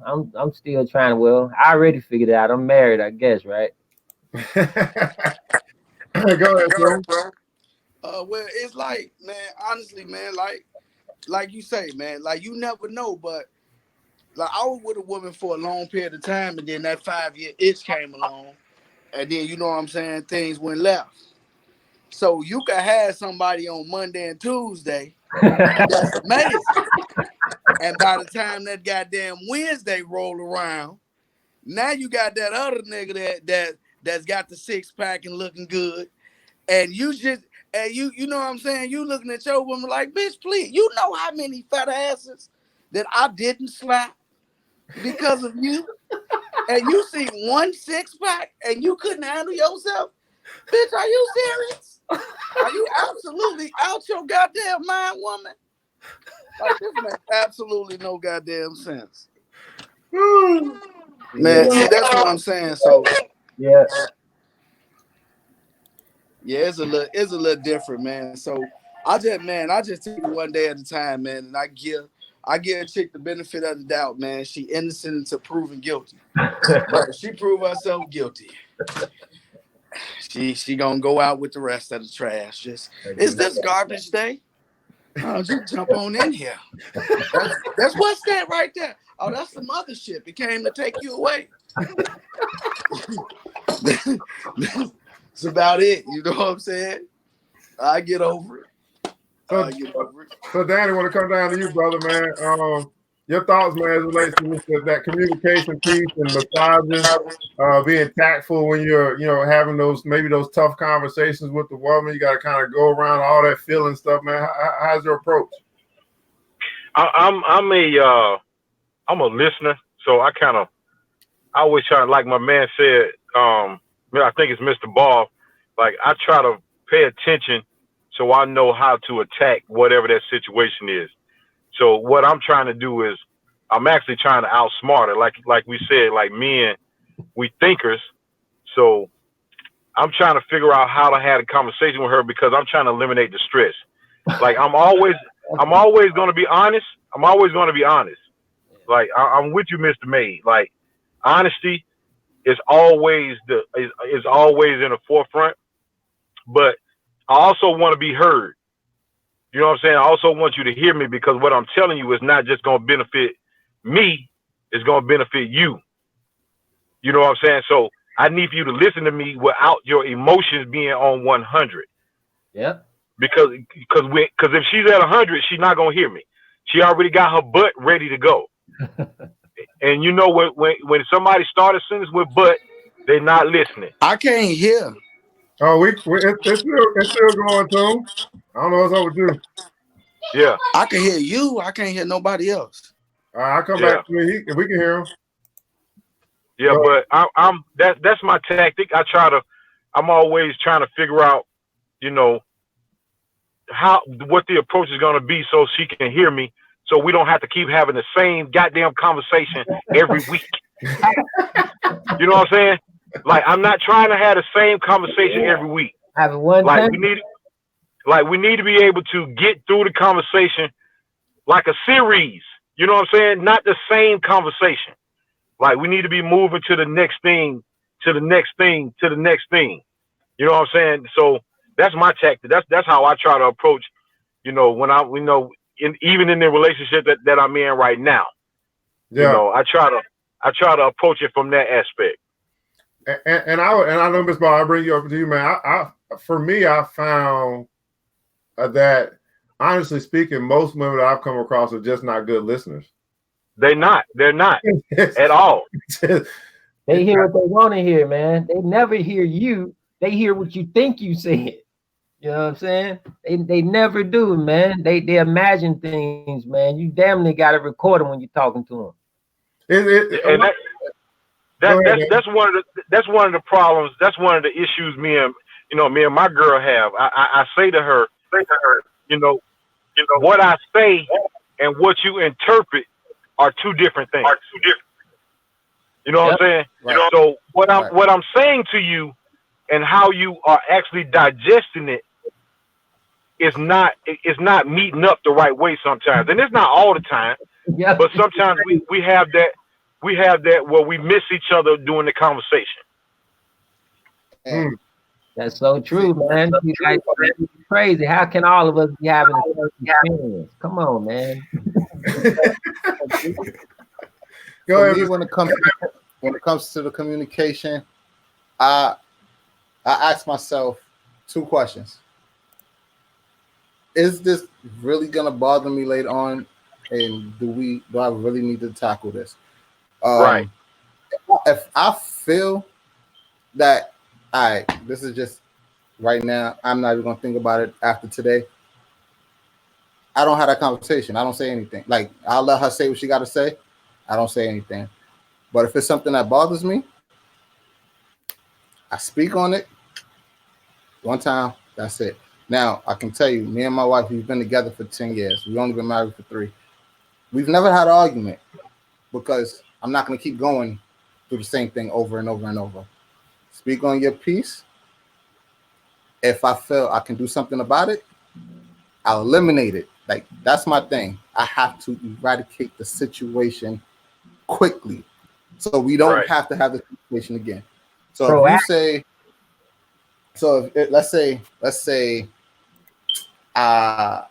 I'm still trying to, well, I already figured it out. I'm married, I guess, right? Go ahead, bro. Well, it's like, man, honestly, man, like you say, man, like you never know, but like I was with a woman for a long period of time, and then that 5-year itch came along, and then you know what I'm saying, things went left. So you can have somebody on Monday and Tuesday that's amazing, and by the time that goddamn Wednesday roll around, now you got that other nigga that's got the 6-pack and looking good, and you know what I'm saying, you looking at your woman like, bitch, please, you know how many fat asses that I didn't slap because of you, and you see one 6-pack and you couldn't handle yourself, bitch, are you serious? Are you absolutely out your goddamn mind, woman? Like, this makes absolutely no goddamn sense. Man, see, that's what I'm saying. So yeah, it's a little different, man. So I just take it one day at a time, man, and I give a chick the benefit of the doubt, man. She innocent until proven guilty. But if she prove herself guilty, she gonna go out with the rest of the trash. Is this garbage day? Oh, just jump on in here. That's what's that right there. Oh, that's the mothership. It came to take you away. That's about it. You know what I'm saying? I get over it. So Danny, want to come down to you, brother, man. Your thoughts, man, as it relates to that communication piece and massaging, being tactful when you're, having those tough conversations with the woman. You got to kind of go around all that feeling stuff, man. How's your approach? I'm a listener, so I always try, like my man said, I think it's Mr. Ball, like I try to pay attention so I know how to attack whatever that situation is. So what I'm trying to do is I'm actually trying to outsmart her. Like we said, like men, we thinkers. So I'm trying to figure out how to have a conversation with her because I'm trying to eliminate the stress. Like I'm always going to be honest. I'm always going to be honest. Like I'm with you, Mr. Maid. Like honesty is always is always in the forefront. But I also want to be heard. You know what I'm saying? I also want you to hear me because what I'm telling you is not just going to benefit me, it's going to benefit you. You know what I'm saying? So I need for you to listen to me without your emotions being on 100. Yeah. Because if she's at 100, she's not going to hear me. She already got her butt ready to go. And you know when somebody starts a sentence with "but," they're not listening. I can't hear. Oh, it's still going, too. I don't know what's up with you. Yeah, I can hear you. I can't hear nobody else. I'll come back to me. We can hear him. Yeah, but that's my tactic. I'm always trying to figure out, what the approach is going to be so she can hear me, so we don't have to keep having the same goddamn conversation every week. You know what I'm saying? Like I'm not trying to have the same conversation every week. Having one time. We need to be able to get through the conversation like a series. You know what I'm saying? Not the same conversation. Like we need to be moving to the next thing, to the next thing, to the next thing. You know what I'm saying? So that's my tactic. That's how I try to approach, even in the relationship that I'm in right now. Yeah. I try to approach it from that aspect. And I know, Ms. Ball, I'll bring you over to you, man. For me, I found that, honestly speaking, most women that I've come across are just not good listeners. They're not at all. They hear what they want to hear, man. They never hear you. They hear what you think you said. You know what I'm saying? They never do, man. They imagine things, man. You damn near got to record them when you're talking to them. That's one of the problems. That's one of the issues me and me and my girl have. I say to her, you know, what I say and what you interpret are two different things. You know what I'm saying? Right. So what I'm saying to you and how you are actually digesting it is not meeting up the right way sometimes. And it's not all the time. Yeah. But sometimes we have that where we miss each other during the conversation. And That's so true, man. You guys are crazy. How can all of us be having the same experience? Come on, man. Go for ahead, me, Mr. when it comes to the communication, I ask myself two questions. Is this really gonna bother me later on? And do I really need to tackle this? Right. If I feel that, all right, this is just right now, I'm not even gonna think about it after today. I don't have that conversation. I don't say anything. Like, I'll let her say what she got to say. I don't say anything. But if it's something that bothers me, I speak on it one time. That's it. Now, I can tell you, me and my wife, we've been together for 10 years. We've only been married for 3. We've never had an argument because I'm not going to keep going through the same thing over and over and over. Speak on your piece. If I feel I can do something about it, I'll eliminate it. Like, that's my thing. I have to eradicate the situation quickly so we don't have to have the situation again. So if you say, let's say I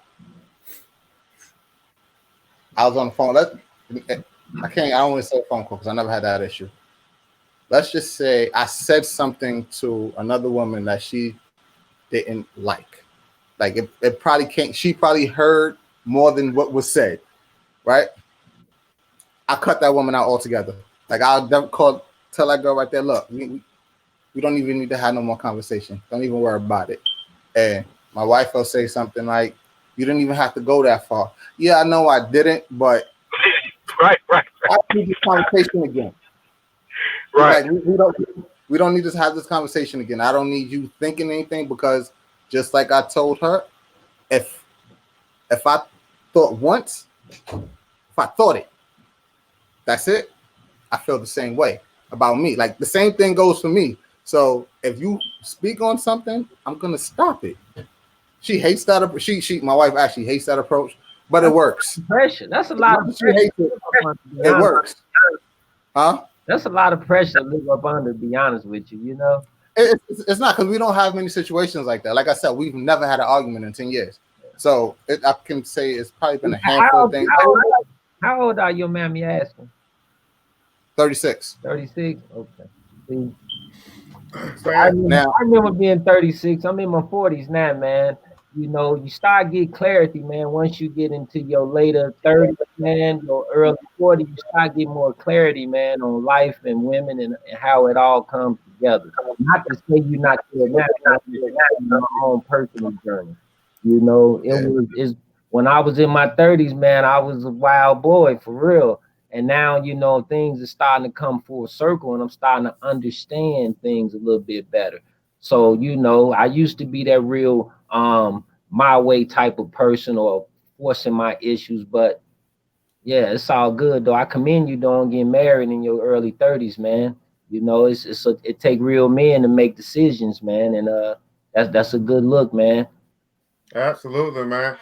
was on the phone. I don't want to say phone call because I never had that issue. Let's just say I said something to another woman that she didn't like. Like, it probably can't. She probably heard more than what was said, right? I cut that woman out altogether. Like, I'll tell that girl right there, look, we don't even need to have no more conversation. Don't even worry about it. And my wife will say something like, you didn't even have to go that far. Yeah, I know I didn't, but right. I need this conversation again. Right. Like, we don't need to have this conversation again. I don't need you thinking anything because just like I told her, if I thought once, if I thought it, that's it. I feel the same way about me. Like, the same thing goes for me. So if you speak on something, I'm gonna stop it. She hates that. My wife actually hates that approach, but it works. Pressure. That's a lot of pressure. It works. Huh? That's a lot of pressure to live up under, to be honest with you, you know? It's not, because we don't have many situations like that. Like I said, we've never had an argument in 10 years. So I can say it's probably been a handful of things. How old are you, ma'am? You asking? 36. 36? Okay. See, So I remember being 36. I'm in my 40s now, man. You know, you start getting clarity, man. Once you get into your later 30s, man, your early 40s, you start getting more clarity, man, on life and women and how it all comes together. Not to say you're not there now, but your own personal journey. You know, it's when I was in my 30s, man, I was a wild boy for real. And now, you know, things are starting to come full circle and I'm starting to understand things a little bit better. So, you know, I used to be that real my way type of person or forcing my issues, but yeah, it's all good though. I commend you though on getting married in your early 30s, man. You know, it take real men to make decisions, man, and that's a good look, man. Absolutely, man.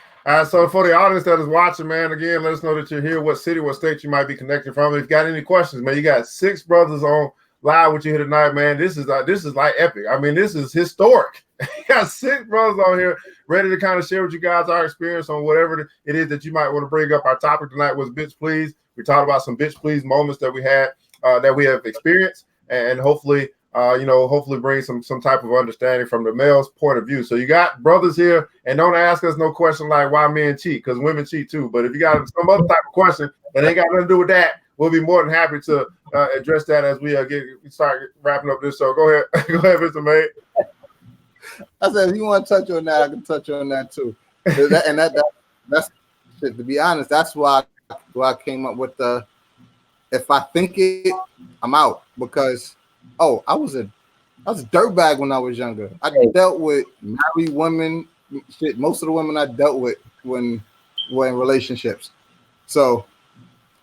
So for the audience that is watching, man, again, let us know that you're here, what city, what state you might be connecting from. If you got any questions, man, you got 6 brothers on live with you here tonight, man. This is like epic. I mean, this is historic. You got 6 brothers on here ready to kind of share with you guys our experience on whatever it is that you might want to bring up. Our topic tonight was bitch please. We talked about some bitch please moments that we had, that we have experienced, and hopefully bring some type of understanding from the male's point of view. So you got brothers here, and don't ask us no question like why men cheat, because women cheat too. But if you got some other type of question that ain't got nothing to do with that, we'll be more than happy to address that as we start wrapping up this show. Go ahead, Mr. May. I said, if you want to touch on that, I can touch on that too. That's to be honest, that's why I came up with if I think it, I'm out, because I was a I was a dirtbag when I was younger. I dealt with married women. Shit, most of the women I dealt with when were in relationships. So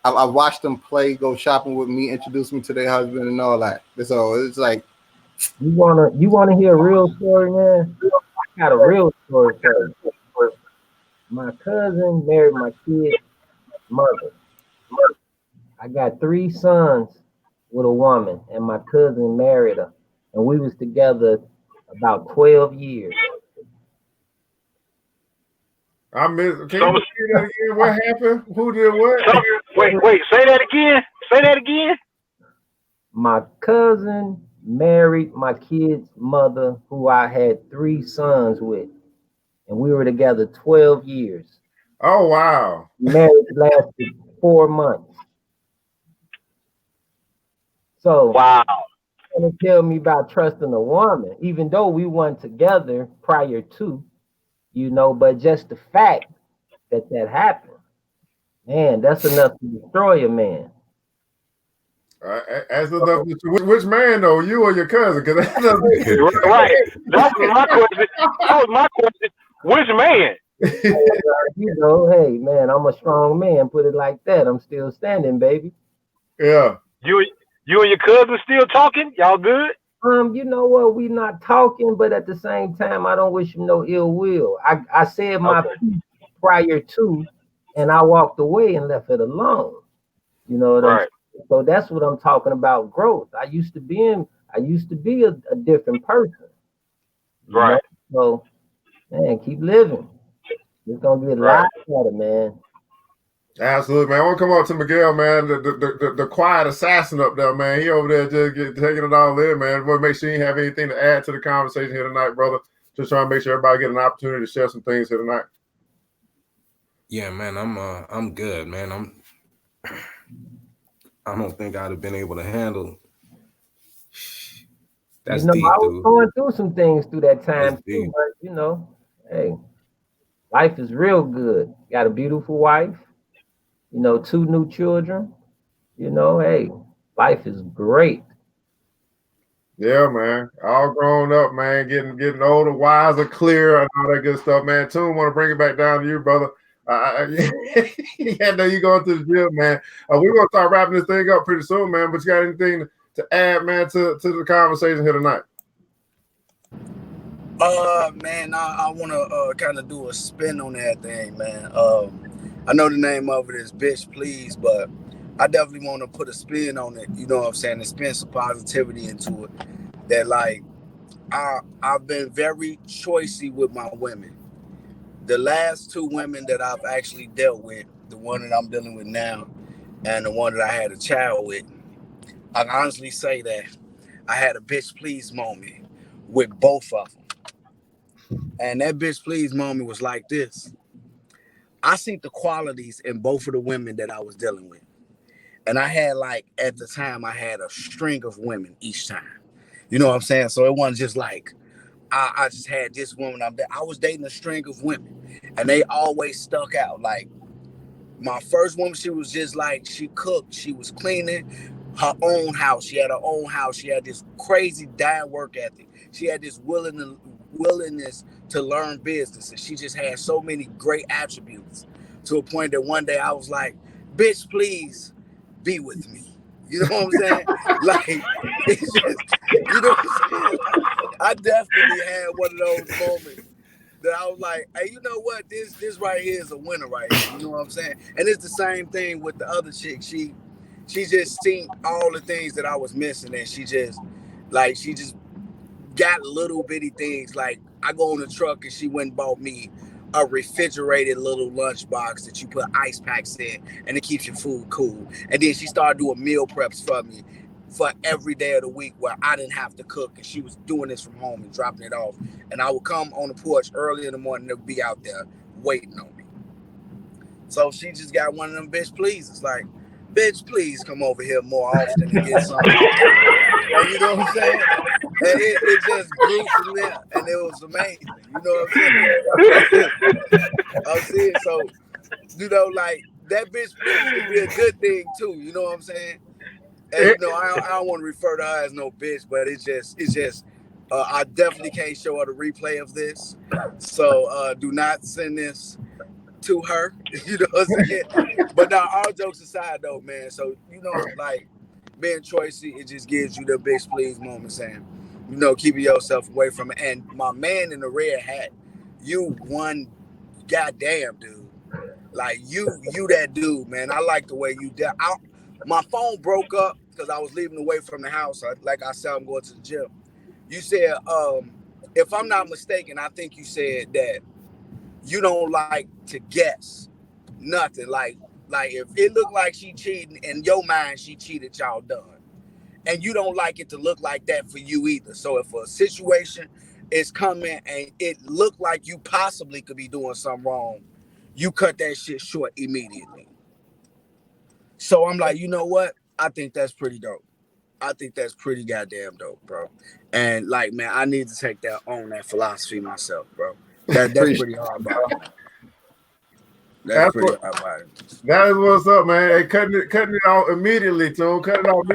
I watched them play, go shopping with me, introduce me to their husband and all that. So it's like, You wanna hear a real story, man? I got a real story for you. My cousin married my kid's mother. I got 3 sons with a woman, and my cousin married her, and we was together about 12 years. I missed. Can you repeat that again? What happened? Who did what? Wait. Say that again. Say that again. My cousin married my kid's mother, who I had 3 sons with, and we were together 12 years. Oh wow! Marriage lasted 4 months. So wow, to tell me about trusting a woman, even though we weren't together prior to, but just the fact that happened, man, that's enough to destroy a man. As enough. Which man though, you or your cousin? Because right. That was my question. That was my question. Which man? Hey man, I'm a strong man. Put it like that. I'm still standing, baby. Yeah. You and your cousin still talking? Y'all good? You know what? We not talking, but at the same time, I don't wish him no ill will. I said my piece prior to, and I walked away and left it alone. You know what I'm saying? So that's what I'm talking about. Growth. I used to be a different person. Right. So, man, keep living. It's gonna get a lot better, man. Absolutely, man. I want to come up to Miguel, man, the quiet assassin up there, man. He over there just taking it all in, man. Want to make sure you have anything to add to the conversation here tonight, brother. Just trying to make sure everybody get an opportunity to share some things here tonight. Yeah, man, I'm good, man. I don't think I'd have been able to handle. That's deep, I was dude. going through some things through that time too, but hey, life is real good. Got a beautiful wife, 2 new children. Hey, life is great. Yeah, man. All grown up, man. Getting older, wiser, clear, and all that good stuff, man. Toon, want to bring it back down to you, brother. Yeah, know you going to the gym, man. We're gonna start wrapping this thing up pretty soon, man. But you got anything to add, man, to the conversation here tonight? Man, I want to kind of do a spin on that thing, man. I know the name of it is Bitch Please, but I definitely want to put a spin on it. You know what I'm saying? And spin some positivity into it. That like, I've been very choicey with my women. The last 2 women that I've actually dealt with, the one that I'm dealing with now, and the one that I had a child with, I can honestly say that I had a bitch please moment with both of them. And that bitch please moment was like this. I seen the qualities in both of the women that I was dealing with. And I had at the time, I had a string of women each time. You know what I'm saying? So it wasn't just like, I just had this woman. I was dating a string of women, and they always stuck out. Like my first woman, she was just like, she cooked, she was cleaning her own house. She had her own house. She had this crazy dying work ethic. She had this willingness to learn business, and she just had so many great attributes to a point that one day I was like, bitch, please be with me. You know what I'm saying? Like, it's just, you know what I'm saying? I definitely had one of those moments that I was like, hey, you know what? This right here is a winner right here. You know what I'm saying? And it's the same thing with the other chick. She just seen all the things that I was missing, and she just got little bitty things. Like I go on the truck and she went and bought me a refrigerated little lunchbox that you put ice packs in and it keeps your food cool. And then she started doing meal preps for me for every day of the week where I didn't have to cook, and she was doing this from home and dropping it off. And I would come on the porch early in the morning to be out there waiting on me. So she just got one of them bitch pleases. Like, bitch, please come over here more often and get something. And you know what I'm saying? And it just grew from there, and it was amazing. You know what I'm saying? I'm saying, so, like, that bitch please could be a good thing, too. You know what I'm saying? And you know, I don't want to refer to her as no bitch, but it's just I definitely can't show her the replay of this. So do not send this to her. You know what I'm saying? But now, all jokes aside though, man. So, you know, like being choicy, it just gives you the bitch please moment saying, you know, keeping yourself away from it. And my man in the red hat, you one goddamn dude. Like you that dude, man. I like the way you did. My phone broke up because I was leaving away from the house. Like I said, I'm going to the gym. You said, if I'm not mistaken, I think you said that you don't like to guess nothing. Like if it looked like she cheating in your mind, she cheated, y'all done. And you don't like it to look like that for you either. So if a situation is coming and it looked like you possibly could be doing something wrong, you cut that shit short immediately. So I'm like, you know what? I think that's pretty dope. I think that's pretty goddamn dope, bro. And like, man, I need to take that on that philosophy myself, bro. That's pretty hard, bro. That's pretty hard, bro. That is what's up, man. Hey, cutting it out immediately, too. Cut it off.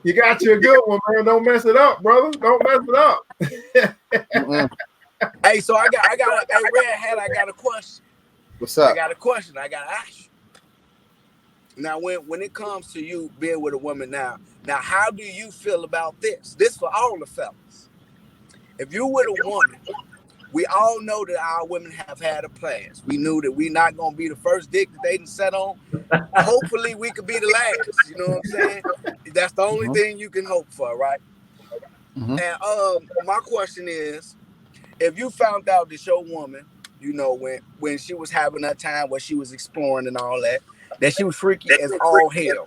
You got you a good one, man. Don't mess it up, brother. Don't mess it up. Hey, so I got a red hat. I got a question. What's up? I got a question. I got to ask you. Now, when it comes to you being with a woman now, how do you feel about this? This for all the fellas. If you're with a woman, we all know that our women have had a past. We knew that we're not going to be the first dick that they done set on. Hopefully, we could be the last. You know what I'm saying? That's the only thing you can hope for, right? And my question is, if you found out that your woman, you know, when she was having that time where she was exploring and all that she was freaky as all hell,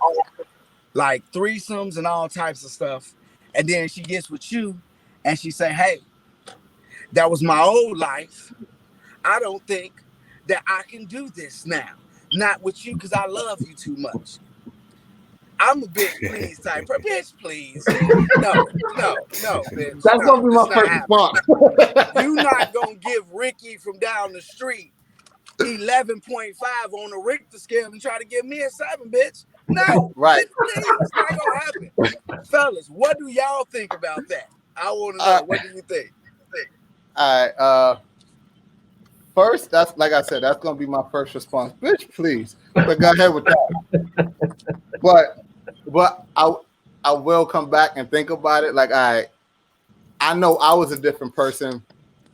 like threesomes and all types of stuff, and then she gets with you and she say, hey, that was my old life. I don't think that I can do this now. Not with you because I love you too much. I'm a bitch, please type. Bitch, please. No, bitch. That's no, gonna be my first response. You not gonna give Ricky from down the street 11.5 on the Richter scale and try to give me a 7, bitch. No, right. It's not gonna happen. Fellas, what do y'all think about that? I want to know. What do you think? All right. First, that's like I said, that's gonna be my first response. Bitch, please. But go ahead with that. But I will come back and think about it. Like I know I was a different person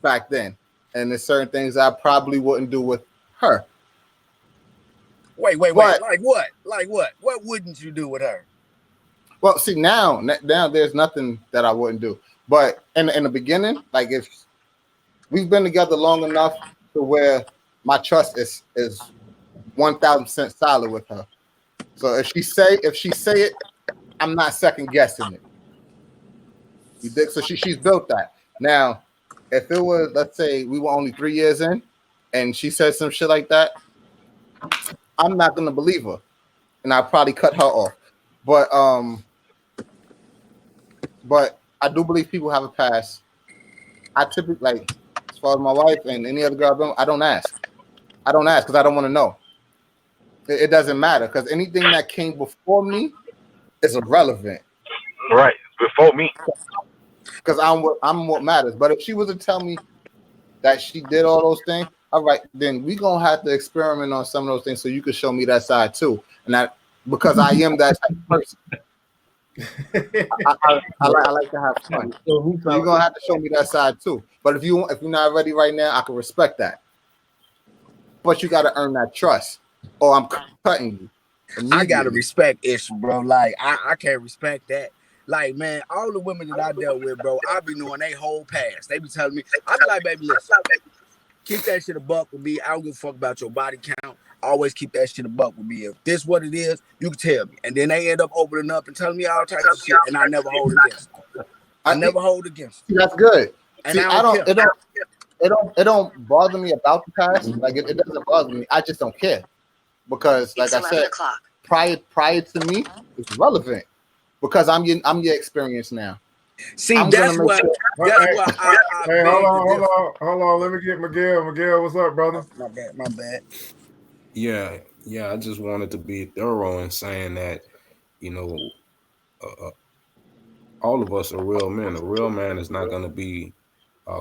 back then, and there's certain things I probably wouldn't do with her. Wait. Like what? Like what? What wouldn't you do with her? Well, see now there's nothing that I wouldn't do. But in the beginning, like if we've been together long enough to where my trust is 1,000% solid with her. So if she say it, I'm not second guessing it. You dig? So she's built that. Now, if it was, let's say we were only 3 years in and she said some shit like that, I'm not gonna believe her. And I'll probably cut her off. But I do believe people have a past. I typically, like, as far as my wife and any other girl, I don't ask. I don't ask because I don't want to know. It doesn't matter because anything that came before me is irrelevant. Right, before me. Because I'm what matters. But if she was to tell me that she did all those things, all right, then we gonna have to experiment on some of those things so you can show me that side too. And that because I am that type of person. I like to have fun. So you're gonna have to show me that side too. But if you're not ready right now, I can respect that. But you gotta earn that trust, or I'm cutting you. I gotta respect issue, bro. Like I can't respect that. Like, man, all the women that I dealt with, bro, I be knowing they whole past. They be telling me, I be like, baby, listen, keep that shit a buck with me. I don't give a fuck about your body count. Always keep that shit a buck with me. If this what it is, you can tell me. And then they end up opening up and telling me all types of shit, and I never hold against them. I never hold against them. That's good. And see, it don't bother me about the past. Like it doesn't bother me. I just don't care because, like I said, prior to me, it's relevant because I'm your experience now. See, that's what. Hey, hold on. Let me get Miguel. Miguel, what's up, brother? My bad. Yeah. I just wanted to be thorough in saying that you know, all of us are real men. A real man is not going to be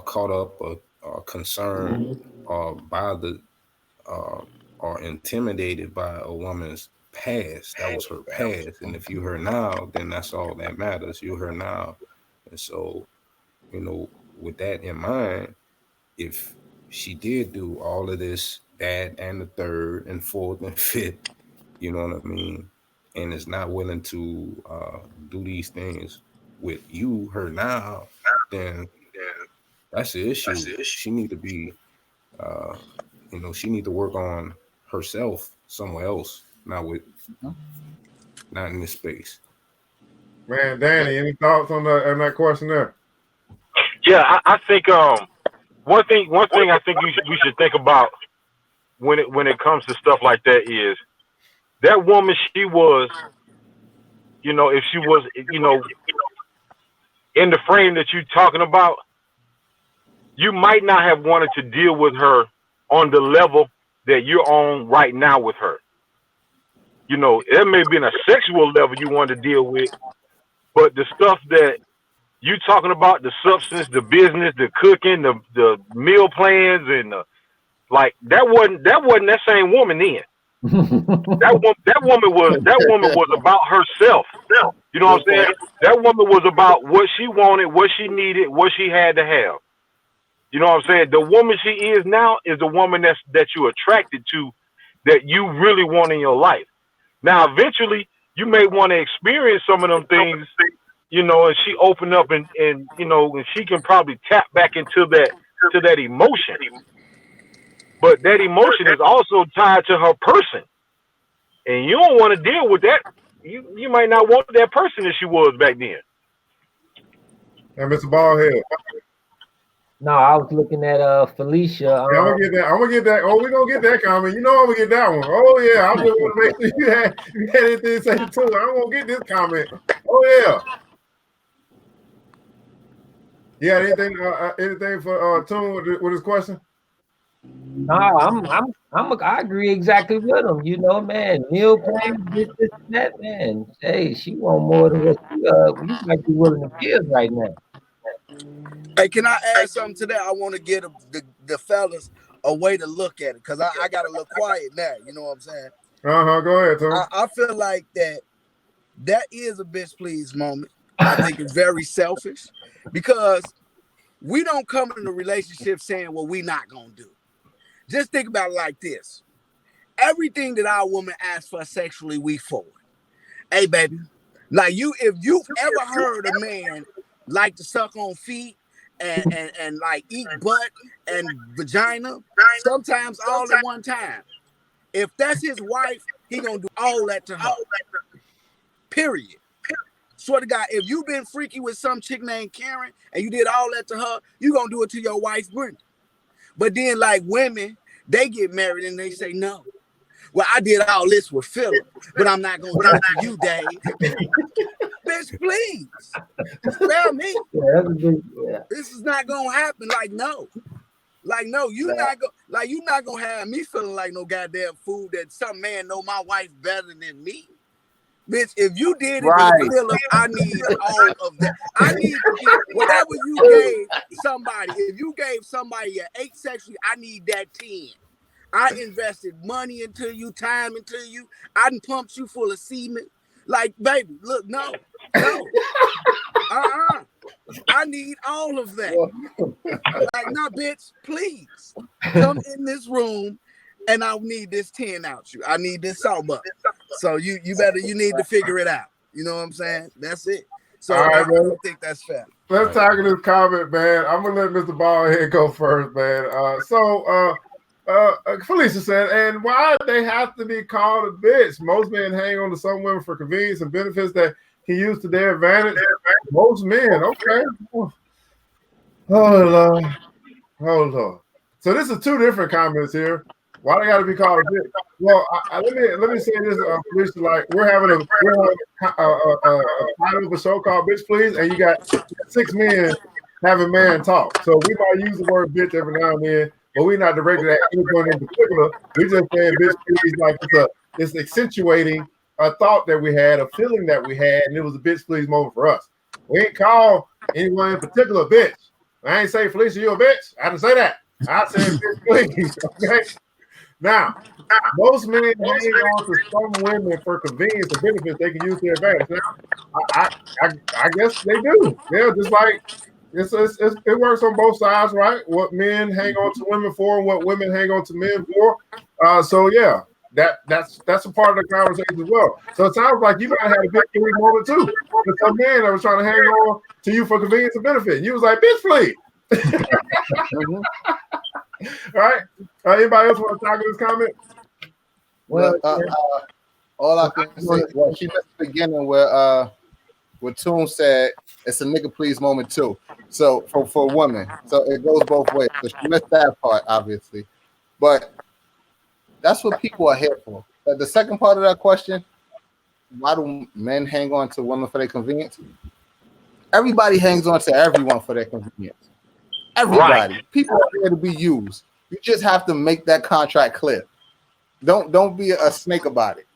caught up or concerned or by the or intimidated by a woman's past. That was her past, and if you her now, then that's all that matters. You her now, and so with that in mind, if she did do all of this, that and the third and fourth and fifth, you know what I mean, and is not willing to do these things with you, her now, then that's the issue. She need to be, she need to work on herself somewhere else, not in this space. Man, Danny, any thoughts on that question there? Yeah, I think one thing I think we should think about when it comes to stuff like that is that woman, she was, if she was, in the frame that you're talking about, you might not have wanted to deal with her on the level that you're on right now with her. It may be in a sexual level you want to deal with, but the stuff that you talking about, the substance, the business, the cooking, the meal plans, and that wasn't that same woman then. that woman was about herself. You know what I'm saying? That woman was about what she wanted, what she needed, what she had to have. You know what I'm saying? The woman she is now is the woman that you're attracted to, that you really want in your life. Now, eventually, you may want to experience some of them things, and she open up and and she can probably tap back into that emotion. But that emotion is also tied to her person. And you don't want to deal with that. You might not want that person as she was back then. And Mr. Ballhead. No, I was looking at Felicia. Yeah, I'm gonna get that. Oh, we're gonna get that comment. I'm gonna get that one. Oh yeah, I just want to make sure you had anything to say too. I'm gonna get this comment. Oh yeah. Yeah, anything for Tune with his question? No, I agree exactly with him. Man, meal plans, this and that, man. Hey, she want more than what you might be willing to give right now. Hey, can I add something to that? I want to give the fellas a way to look at it, because I got to look quiet now. You know what I'm saying? Go ahead, Tune. I feel like that is a bitch please moment. I think it's very selfish, because we don't come into a relationship saying what we not gonna do. Just think about it like this. Everything that our woman asks for sexually, we for it. Hey, baby, like if you've ever heard a man like to suck on feet and like eat butt and vagina, sometimes all at one time. If that's his wife, he gonna do all that to her. Period. Swear to God, if you've been freaky with some chick named Karen and you did all that to her, you gonna do it to your wife, Brenda. But then, like women, they get married and they say no. Well, I did all this with Philip, but I'm not gonna do it to you, Dave. Bitch, please. Spare me. Yeah. This is not gonna happen. Like, no. Like, no, you're not gonna have me feeling like no goddamn fool that some man know my wife better than me. Bitch, if you did it with Philip, I need all of that. I need whatever you gave somebody. If you gave somebody an 8 sexually, I need that 10. I invested money into you, time into you. I done pumped you full of semen. Like, baby, look, no. I need all of that. Like, no, bitch, please come in this room and I need this 10 out you. I need this salt up. So you need to figure it out. You know what I'm saying? That's it. So I don't think that's fair. Let's tackle this comment, man. I'm gonna let Mr. Ballhead go first, man. Felicia said, and why they have to be called a bitch? Most men hang on to some women for convenience and benefits that he used to their advantage. Most men, okay. Oh Lord. So this is 2 different comments here. Why they got to be called a bitch? Well, let me say this, Felicia. Like we're having a title of a show called "Bitch Please," and you got 6 men having man talk. So we might use the word bitch every now and then, but we're not directed at anyone in particular. We're just saying bitch please, like it's accentuating a thought that we had, a feeling that we had, and it was a bitch please moment for us. We ain't call anyone in particular bitch. I ain't say, Felicia, you a bitch. I didn't say that. I said bitch please. Okay. Now, most men hang on to some women for convenience and benefits they can use to their advantage. Now, I guess they do. Yeah, just like it works on both sides, right? What men hang on to women for and what women hang on to men for. So yeah, that's a part of the conversation as well. So it sounds like you might have had a big free moment too. With some man that was trying to hang on to you for convenience and benefit. And you was like, bitch, please. All right. Anybody else want to talk to this comment? Well, all I can say, well, she missed the beginning where Toon said it's a nigga please moment too. So for women, so it goes both ways. So she missed that part, obviously, but that's what people are here for. The second part of that question, why do men hang on to women for their convenience? Everybody hangs on to everyone for their convenience. Everybody. Right. People are here to be used. You just have to make that contract clear. Don't be a snake about it.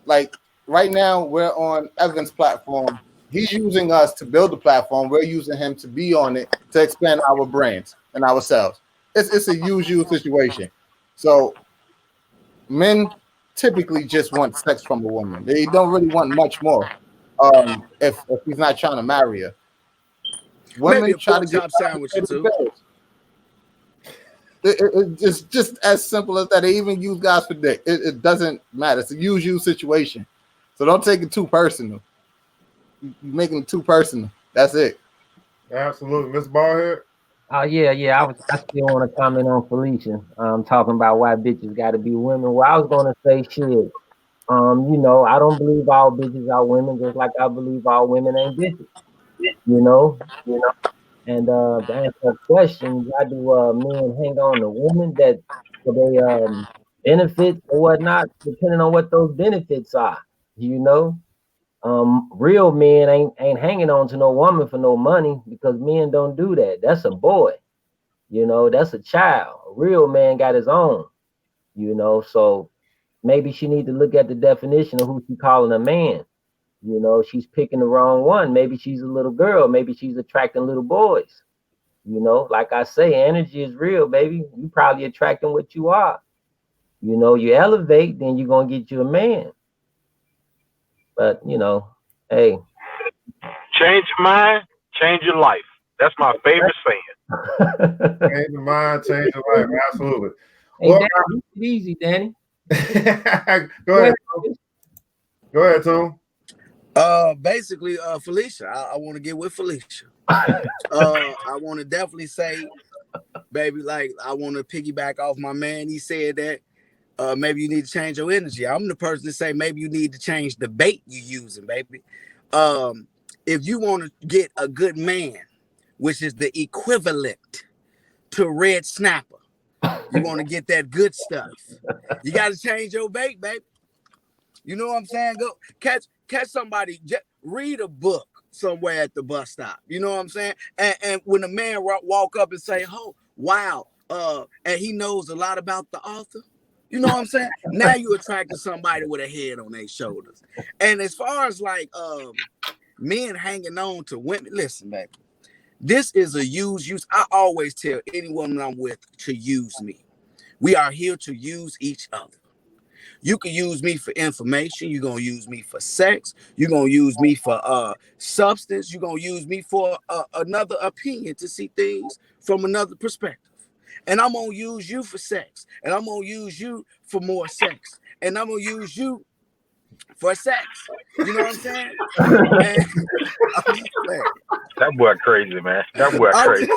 Like right now, we're on Evan's platform. He's using us to build the platform. We're using him to be on it to expand our brands and ourselves. It's a use situation. So men typically just want sex from a woman. They don't really want much more. If he's not trying to marry her. Women try to get sandwich too. It's just as simple as that. They even use guys for dick. It doesn't matter. It's a use situation. So don't take it too personal. You're making it too personal. That's it. Absolutely. Mr. Ballhead? Yeah. I still want to comment on Felicia. Talking about why bitches got to be women. Well, I was going to say shit. I don't believe all bitches are women, just like I believe all women ain't bitches. And to answer that question, why do men hang on to women that for their benefits or whatnot, depending on what those benefits are? Real men ain't hanging on to no woman for no money, because men don't do that. That's a boy, that's a child. A real man got his own, so maybe she need to look at the definition of who she calling a man. She's picking the wrong one. Maybe she's a little girl. Maybe she's attracting little boys. Like I say, energy is real, baby. You probably attracting what you are. You elevate, then you're going to get you a man. But, hey. Change your mind, change your life. That's my favorite saying. Change your mind, change your life. Absolutely. Hey, well, Danny, easy, Danny. Go ahead. Go ahead, Tom. Basically, Felicia, I want to get with Felicia. I want to definitely say, baby, like, I want to piggyback off my man. He said that maybe you need to change your energy. I'm the person to say maybe you need to change the bait you're using, baby. If you want to get a good man, which is the equivalent to red snapper, you want to get that good stuff. You got to change your bait, baby. You know what I'm saying? Go catch somebody, read a book somewhere at the bus stop. You know what I'm saying? And when a man walk up and say, "Oh, wow," and he knows a lot about the author, you know what I'm saying? Now you attracted somebody with a head on their shoulders. And as far as like men hanging on to women, listen, baby, this is a use. I always tell any woman I'm with to use me. We are here to use each other. You can use me for information. You're going to use me for sex. You're going to use me for substance. You're going to use me for another opinion to see things from another perspective. And I'm going to use you for sex. And I'm going to use you for more sex. And I'm going to use you for sex. You know what I'm saying? And I'm just playing. That boy crazy, man. That boy crazy.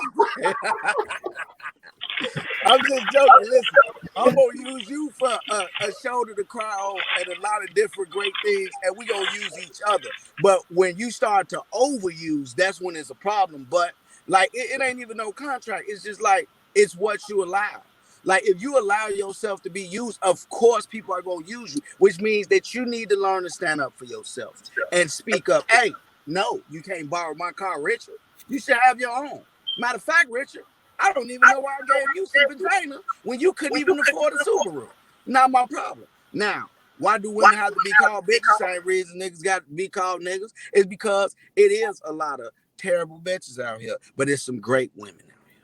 I'm just joking. Listen, I'm gonna use you for a shoulder to cry on and a lot of different great things, and we gonna use each other. But when you start to overuse, that's when it's a problem. But like it ain't even no contract. It's just like it's what you allow. Like if you allow yourself to be used, of course people are gonna use you, which means that you need to learn to stand up for yourself and speak up. Hey, no, you can't borrow my car, Richard. You should have your own. Matter of fact, Richard, I don't even know why I gave you some vagina when you couldn't even afford a Subaru. Not my problem. Now, Why do women have to be called bitches? Same reason niggas got to be called niggas. It's because it is a lot of terrible bitches out here, but it's some great women out here.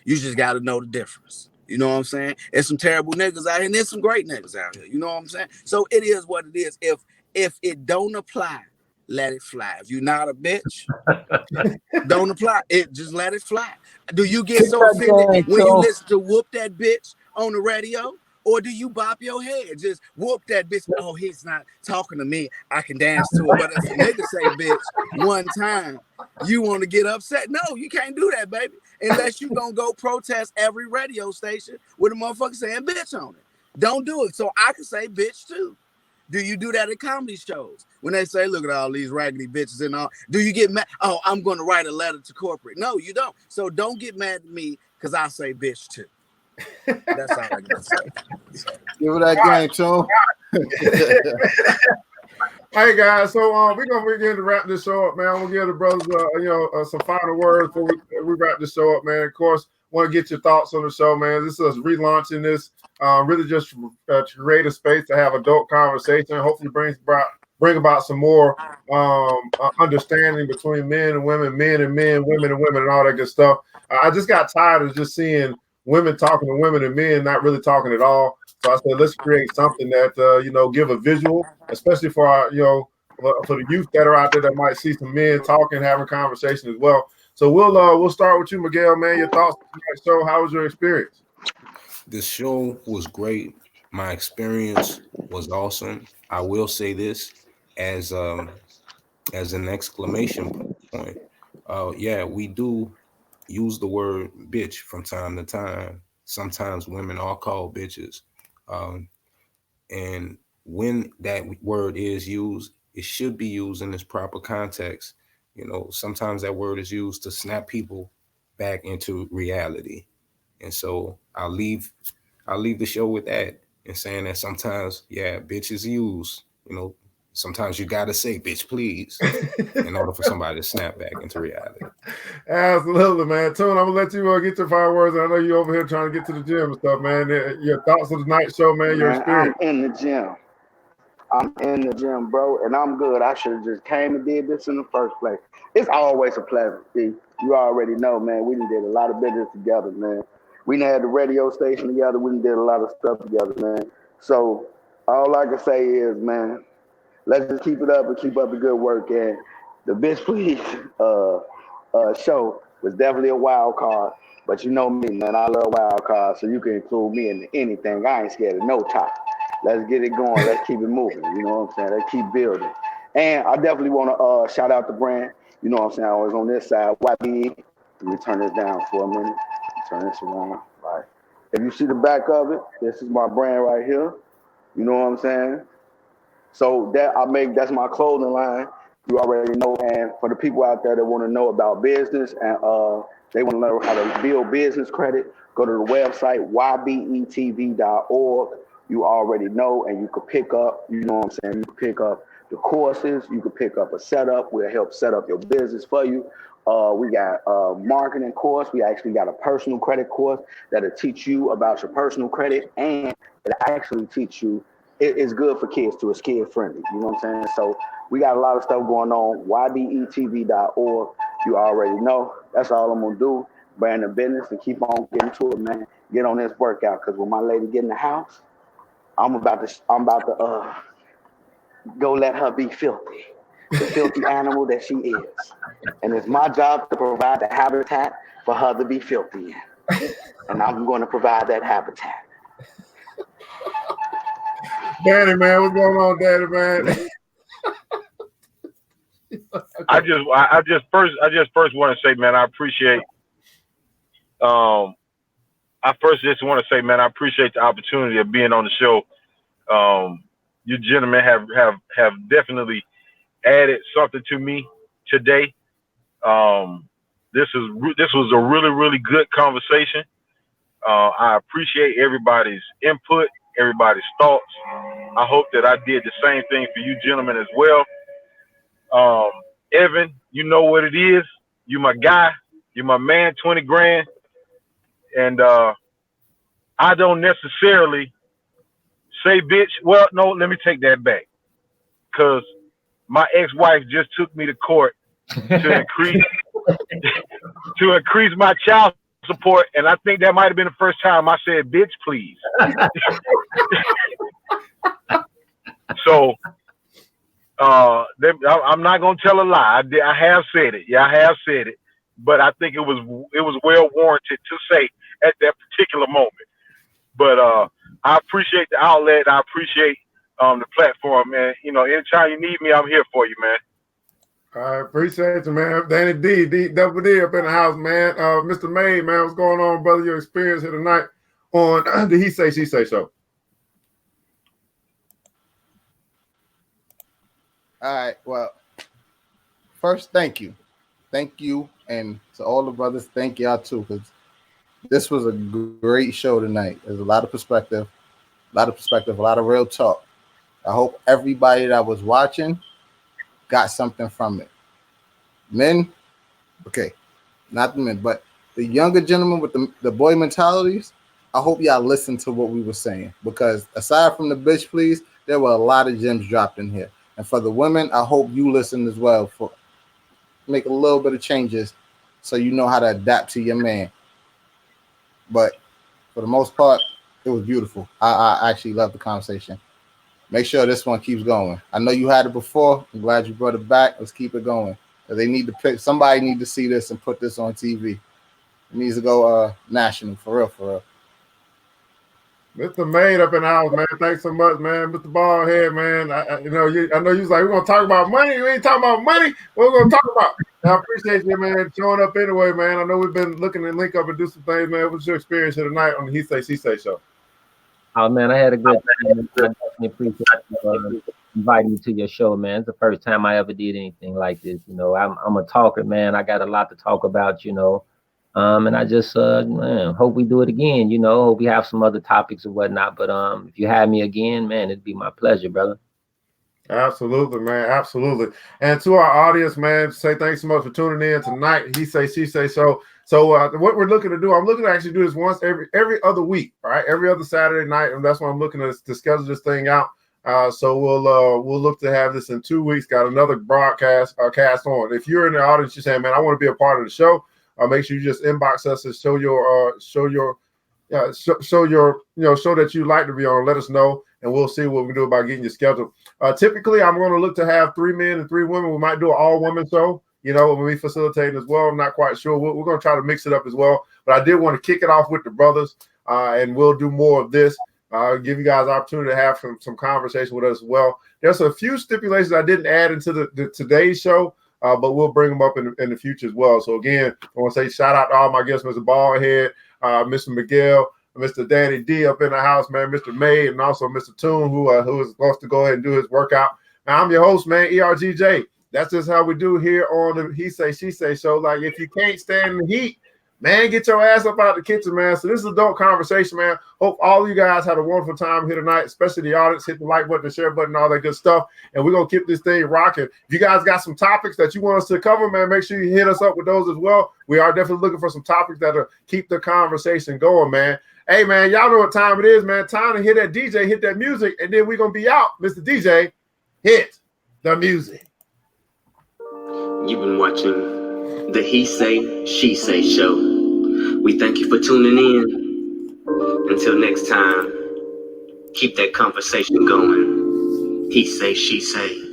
You just got to know the difference. You know what I'm saying? There's some terrible niggas out here, and there's some great niggas out here. You know what I'm saying? So it is what it is. If it don't apply, let it fly. If you're not a bitch, don't apply. It just let it fly. Do you get so offended when you listen to "Whoop That Bitch" on the radio? Or do you bop your head? Just whoop that bitch. Oh, he's not talking to me. I can dance to it. But if a nigga say bitch one time, you want to get upset? No, you can't do that, baby. Unless you gonna go protest every radio station with a motherfucker saying bitch on it. Don't do it. So I can say bitch too. Do you do that at comedy shows? When they say, look at all these raggedy bitches and all, do you get mad? Oh, I'm going to write a letter to corporate. No, you don't. So don't get mad at me because I say bitch too. That's all I got to say. Give it that game, Tune. Hey guys, so we're gonna begin to wrap this show up, man. We'll give the brothers, some final words before we wrap this show up, man. Of course, want to get your thoughts on the show, man. This is us relaunching this, really just to create a space to have adult conversation. Hopefully, bring about some more understanding between men and women, men and men, women and women, and all that good stuff. I just got tired of just seeing women talking to women and men not really talking at all. So I said, let's create something that give a visual, especially for our, for the youth that are out there that might see some men talking, having conversation as well. So we'll start with you, Miguel, man. Your thoughts on the show? How was your experience? This show was great. My experience was awesome. I will say this as an exclamation point. Yeah, we do use the word bitch from time to time. Sometimes women are called bitches. And when that word is used, it should be used in its proper context. Sometimes that word is used to snap people back into reality. And so I'll leave the show with that and saying that sometimes, yeah, bitch is used. Sometimes you gotta say bitch please in order for somebody to snap back into reality. Absolutely, man. Tune, I'm gonna let you get your final words. I know you over here trying to get to the gym and stuff, man. Your thoughts on the night show, man. Your experience. I'm in the gym, bro, and I'm good. I should have just came and did this in the first place. It's always a pleasure, see. You already know, man. We done did a lot of business together, man. We done had the radio station together. We done did a lot of stuff together, man. So all I can say is, man, let's just keep it up and keep up the good work. And the Bitch Please show was definitely a wild card. But you know me, man, I love wild cards, so you can include me in anything. I ain't scared of no topic. Let's get it going. Let's keep it moving. You know what I'm saying? Let's keep building. And I definitely want to shout out the brand. You know what I'm saying? I was on this side. YB. Let me turn this down for a minute. Turn this around. Right. If you see the back of it, this is my brand right here. You know what I'm saying? So that's my clothing line. You already know. And for the people out there that want to know about business and they want to learn how to build business credit, go to the website ybetv.org. You already know, and you could pick up, you know what I'm saying? You could pick up the courses. You could pick up a setup. We'll help set up your business for you. We got a marketing course. We actually got a personal credit course that'll teach you about your personal credit, and it'll actually teach you. It's good for kids too. It's kid friendly. You know what I'm saying? So we got a lot of stuff going on. ybetv.org. You already know. That's all I'm gonna do. Brand the business and keep on getting to it, man. Get on this workout, because when my lady get in the house, I'm about to go let her be filthy, the filthy animal that she is. And it's my job to provide the habitat for her to be filthy in. And I'm going to provide that habitat. Danny, man, what's going on, Danny, man? I just first want to say, man, I appreciate. I first just want to say, man, I appreciate the opportunity of being on the show. You gentlemen have definitely added something to me today. This was a really, really good conversation. I appreciate everybody's input, everybody's thoughts. I hope that I did the same thing for you gentlemen as well. Evan, you know what it is. You my guy. You my man, 20 grand. And I don't necessarily say bitch. Well, no, let me take that back. Because my ex-wife just took me to court to increase my child support, and I think that might have been the first time I said bitch please. So I'm not gonna tell a lie. I have said it. Yeah, I have said it. But I think it was well warranted to say at that particular moment. But I appreciate the outlet. I appreciate the platform, man. You know, anytime you need me, I'm here for you, man. I appreciate you, man. Danny D, Double D up in the house, man. Mr. May, man, what's going on, brother? Your experience here tonight on the He Say, She Say show. All right. Well, first, thank you. Thank you. And to all the brothers, thank y'all too, because this was a great show tonight. There's a lot of perspective, a lot of real talk. I hope everybody that was watching got something from it. Men, okay, not the men, but the younger gentlemen with the boy mentalities, I hope y'all listened to what we were saying, because aside from the bitch please, there were a lot of gems dropped in here. And for the women, I hope you listen as well, for make a little bit of changes so you know how to adapt to your man. But for the most part, it was beautiful. I actually loved the conversation. Make sure this one keeps going. I know you had it before. I'm glad you brought it back. Let's keep it going. They need to pick. Somebody need to see this and put this on TV. It needs to go national, for real, for real. Mr. Maid up in the house, man. Thanks so much, man. Mr. Ballhead, man. I know you was like, we're gonna talk about money. We ain't talking about money. What we're gonna talk about? I appreciate you, man, showing up anyway, man. I know we've been looking to link up and do some things, man. What's your experience here tonight on the He Say, She Say show? Oh man, I had a good time. I definitely appreciate you inviting me to your show, man. It's the first time I ever did anything like this. You know, I'm a talker, man. I got a lot to talk about, you know. And I just man, hope we do it again, you know. Hope we have some other topics or whatnot. But if you have me again, man, it'd be my pleasure, brother. Absolutely, man. Absolutely. And to our audience, man, say thanks so much for tuning in tonight. He Say, She Say show. So what we're looking to do, I'm looking to actually do this once every other week, all right? Every other Saturday night, and that's why I'm looking to schedule this thing out. So we'll look to have this in 2 weeks. Got another broadcast cast on. If you're in the audience, you're saying, man, I want to be a part of the show. Make sure you just inbox us and show that you'd like to be on. Let us know, and we'll see what we can do about getting you scheduled. Typically, I'm going to look to have 3 men and 3 women. We might do an all-women show, you know, when we facilitate as well. I'm not quite sure. We're going to try to mix it up as well. But I did want to kick it off with the brothers, and we'll do more of this. Give you guys the opportunity to have some conversation with us as well. There's a few stipulations I didn't add into the today's show, but we'll bring them up in the future as well. So again, I want to say shout out to all my guests, Mr. Ballhead, Mr. Miguel, Mr. Danny D up in the house, man, Mr. May, and also Mr. Toon, who is supposed to go ahead and do his workout. Now, I'm your host, man, ERGJ. That's just how we do here on the He Say, She Say show. Like, if you can't stand the heat, man, get your ass up out the kitchen, man. So this is adult conversation, man. Hope all of you guys had a wonderful time here tonight, especially the audience. Hit the like button, the share button, all that good stuff. And we're going to keep this thing rocking. If you guys got some topics that you want us to cover, man, make sure you hit us up with those as well. We are definitely looking for some topics that'll keep the conversation going, man. Hey, man, y'all know what time it is, man. Time to hit that DJ, hit that music, and then we're going to be out. Mr. DJ, hit the music. You've been watching the He Say, She Say show. We thank you for tuning in. Until next time, keep that conversation going. He say, she say.